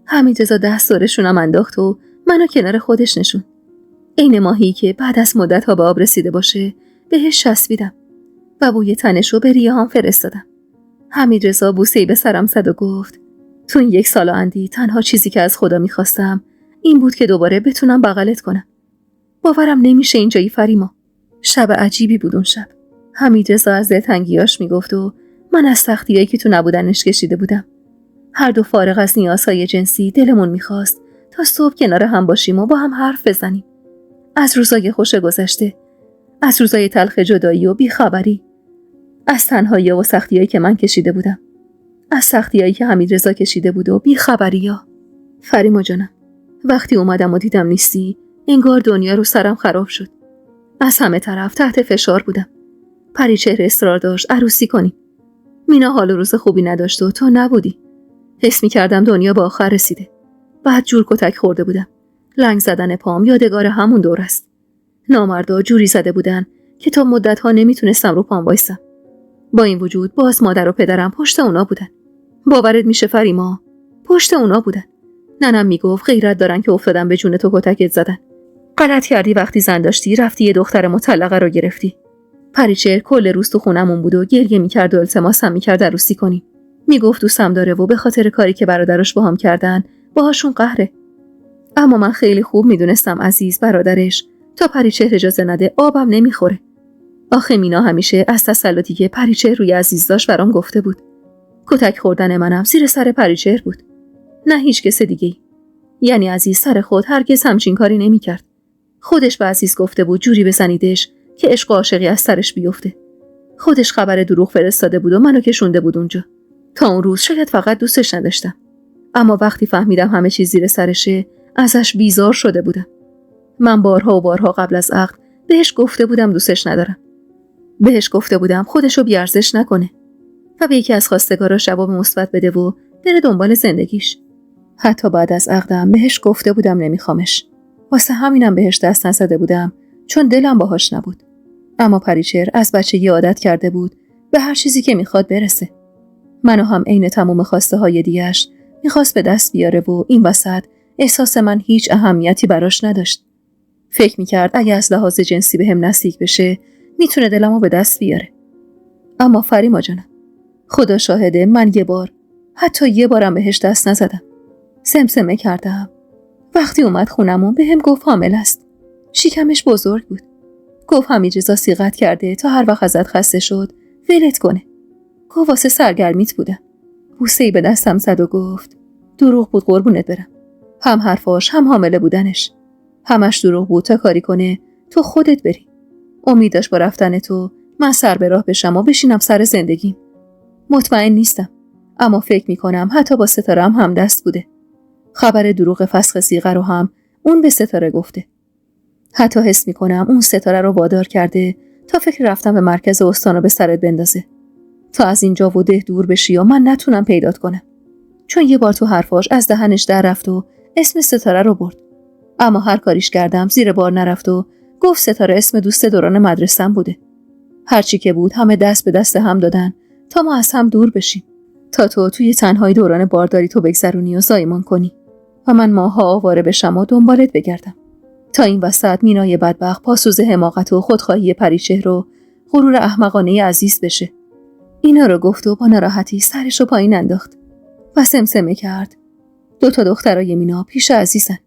حمیدرضا دست دورشونم انداخت و منو کنار خودش نشون. عین ماهی که بعد از مدت‌ها به آب رسیده باشه بهش چسبیدم و بوی تنشو به ریه‌هام فرستادم. حمیدرضا بوسه‌ای به سرم زد و گفت تو این 1 سال اندی تنها چیزی که از خدا می‌خواستم این بود که دوباره بتونم بغلت کنم. باورم نمیشه اینجایی فریما. شب عجیبی بود اون شب. حمیدرضا از دلتنگیاش میگفت و من از سختیایی که تو نبودنش کشیده بودم. هر دو فارغ از نیازهای جنسی دلمون میخواست تا صبح کنار هم باشیم و با هم حرف بزنیم. از روزای خوش گذشته، از روزای تلخ جدایی و بیخبری، از تنهایی و سختیایی که من کشیده بودم، از سختیایی که حمیدرضا کشیده بود و بیخبریا. فریما جانم، وقتی اومدم و دیدم نیستی انگار دنیا رو سرم خراب شد. از همه طرف تحت فشار بودم. پریچهره اصرار داشت عروسی کنیم. مینا حال و روز خوبی نداشت و تو نبودی. حس می‌کردم دنیا به آخر رسیده. بعد جور کتک خورده بودم. لنگ زدن پام یادگار همون دور است. نامردا جوری زده بودن که تا مدت‌ها نمیتونستم رو پام وایسم. با این وجود باز مادر و پدرم پشت اونا بودن. باورت میشه فریما؟ پشت اونا بودن. ننم میگفت غیرت دارن که افتادن به جون تو کتکت زدن. غلط کردی وقتی زن داشتی رفتی یه دختر مطلقه رو گرفتی. پریچهر کل روز تو خونمون بود و گریه میکرد و التماسم میکرد عروسی کنیم. میگفت دوستم داره و به خاطر کاری که برادرش باهام کردن باهاشون قهره. اما من خیلی خوب میدونستم عزیز برادرش تا پریچهر اجازه نده آبم نمیخوره. آخه مینا همیشه از تسلطی که پریچهر روی عزیز داشت برام گفته بود. کتک خوردن منم زیر سر پریچهر بود، نه هیچ کس دیگه‌ای. یعنی عزیز سر خود هرگز همچین کاری نمیکرد. خودش به عزیز گفته بود جوری بزنیدش که عشق و عاشقی از سرش بیفته. خودش خبر دروغ فرستاده بود و منو کشونده بود اونجا. تا اون روز شاید فقط دوستش نداشتم، اما وقتی فهمیدم همه چیز زیر سرشه ازش بیزار شده بودم. من بارها و بارها قبل از عقد بهش گفته بودم دوستش ندارم. بهش گفته بودم خودشو بیارزش نکنه و به یکی از خواستگاراش جواب مثبت بده و بره دنبال زندگیش. حتی بعد از عقدم بهش گفته بودم نمیخوامش. واسه همینم بهش دست نزده بودم، چون دلم باهاش نبود. اما پریچهر از بچگی عادت کرده بود به هر چیزی که میخواد برسه. منو هم عین تمام خواسته های دیگه‌اش میخواست به دست بیاره و این وسط احساس من هیچ اهمیتی براش نداشت. فکر میکرد اگه از لحاظ جنسی بهم نزدیک بشه میتونه دلمو به دست بیاره. اما فریما جانم، خدا شاهده من حتی یه بارم بهش دست نزدم. سمسمه کردم. وقتی اومد خونمون بهم گفت حامل است. شکمش بزرگ بود. گفت حمیدرضا صیغت کرده تا هر وقت ازت خسته شد ولت کنه. گفت واسه سرگرمیت بودم. بوسه‌ای به دستم زد و گفت دروغ بود قربونت برم. هم حرفاش هم حامله بودنش. همش دروغ بود تا کاری کنه تو خودت بری. امید داشت با رفتن تو من سر به راه بشم و بشینم سر زندگیم. مطمئن نیستم، اما فکر میکنم حتی با ستاره هم دست بوده. خبر دروغ فسخ صیغه رو هم اون به ستاره گفته. حتی حس میکنم اون ستاره رو وادار کرده تا فکر رفتن به مرکز استان رو به سرت بندازه، تا از اینجا و ده دور بشی و من نتونم پیدات کنم. چون یه بار تو حرفاش از دهنش در رفت و اسم ستاره رو برد، اما هر کاریش کردم زیر بار نرفت و گفت ستاره اسم دوست دوران مدرسه‌ام بوده. هرچی که بود همه دست به دست هم دادن تا ما از هم دور بشیم. تا تو توی تنهایی دوران بارداری تو بگذرونی و زایمان کنی و من ماها آواره بشم و دنبالت بگردم تا این وسط مینای بدبخت پاسوز حماقت و خودخواهی پریچهر و غرور احمقانه عزیز بشه. اینا رو گفت و با ناراحتی سرشو پایین انداخت و سمسمه کرد: 2 دخترای مینا پیش عزیزن.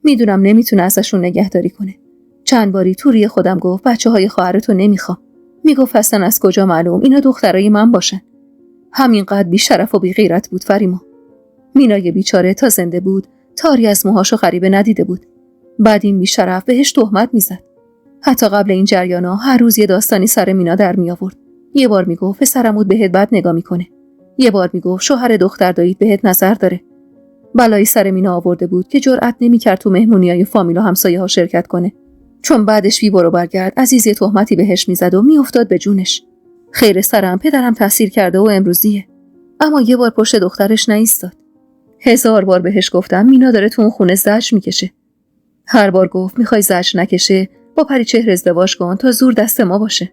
میدونم نمیتونه ازشون نگهداری کنه. چند باری توری خودم گفت بچه‌های خواهرتو نمیخوام. میگفت اصلا از کجا معلوم اینا دخترای من باشن. همینقدر بی شرف و بی غیرت بود فریما. مینای بیچاره تا زنده بود تاری از موهاشو غریبه ندیده بود. بعد این بی شرف بهش تهمت میزد. حتی قبل این جریانا هر روز یه داستانی سر مینا در می آورد. یه بار میگفت پسرمود بهت بد نگاه میکنه. یه بار میگفت شوهر دختر داییت بهت نظر داره. بلایی سر مینا آورده بود که جرئت نمیکرد تو مهمونیای فامیل و همسایه‌ها شرکت کنه. چون بعدش بی برو برگرد عزیز یه تهمتی بهش میزد و میافتاد به جونش. خیر سرم پدرم تحصیل کرده و امروزیه. اما یه بار پشت دخترش نایستاد. 1000 بار بهش گفتم مینا داره تو اون خونه زجر میکشه. هر بار گفت میخوای زجر نکشه با پریچهر ازدواج کن تا زور دست ما باشه.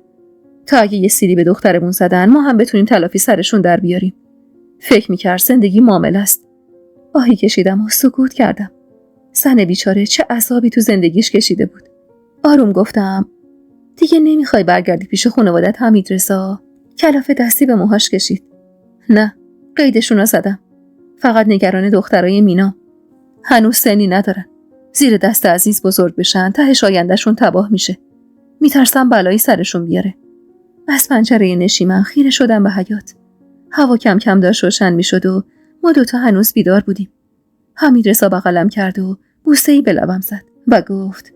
تا اگه یه سیلی به دخترمون زدن ما هم بتونیم تلافی سرشون در بیاریم. فکر میکرد زندگی معامله است. آهی کشیدم و سکوت کردم. زن بیچاره چه عذابی تو زندگیش کشیده بود. آروم گفتم: دیگه نمیخوای برگردی پیش خانوادت حمیدرضا؟ کلافه دستی به موهاش کشید. نه، قیدشون رو زدم. فقط نگران دخترای مینا. هنوز سنی ندارن. زیر دست عزیز بزرگ بشن تهش آیندهشون تباه میشه. میترسم بلایی سرشون بیاره. از پنجره نشیمن خیره شدم به حیاط. هوا کم کم داشت روشن میشد و ما 2 هنوز بیدار بودیم. حمیدرضا بغلم کرد و بوسه‌ای به لبم زد و گفت: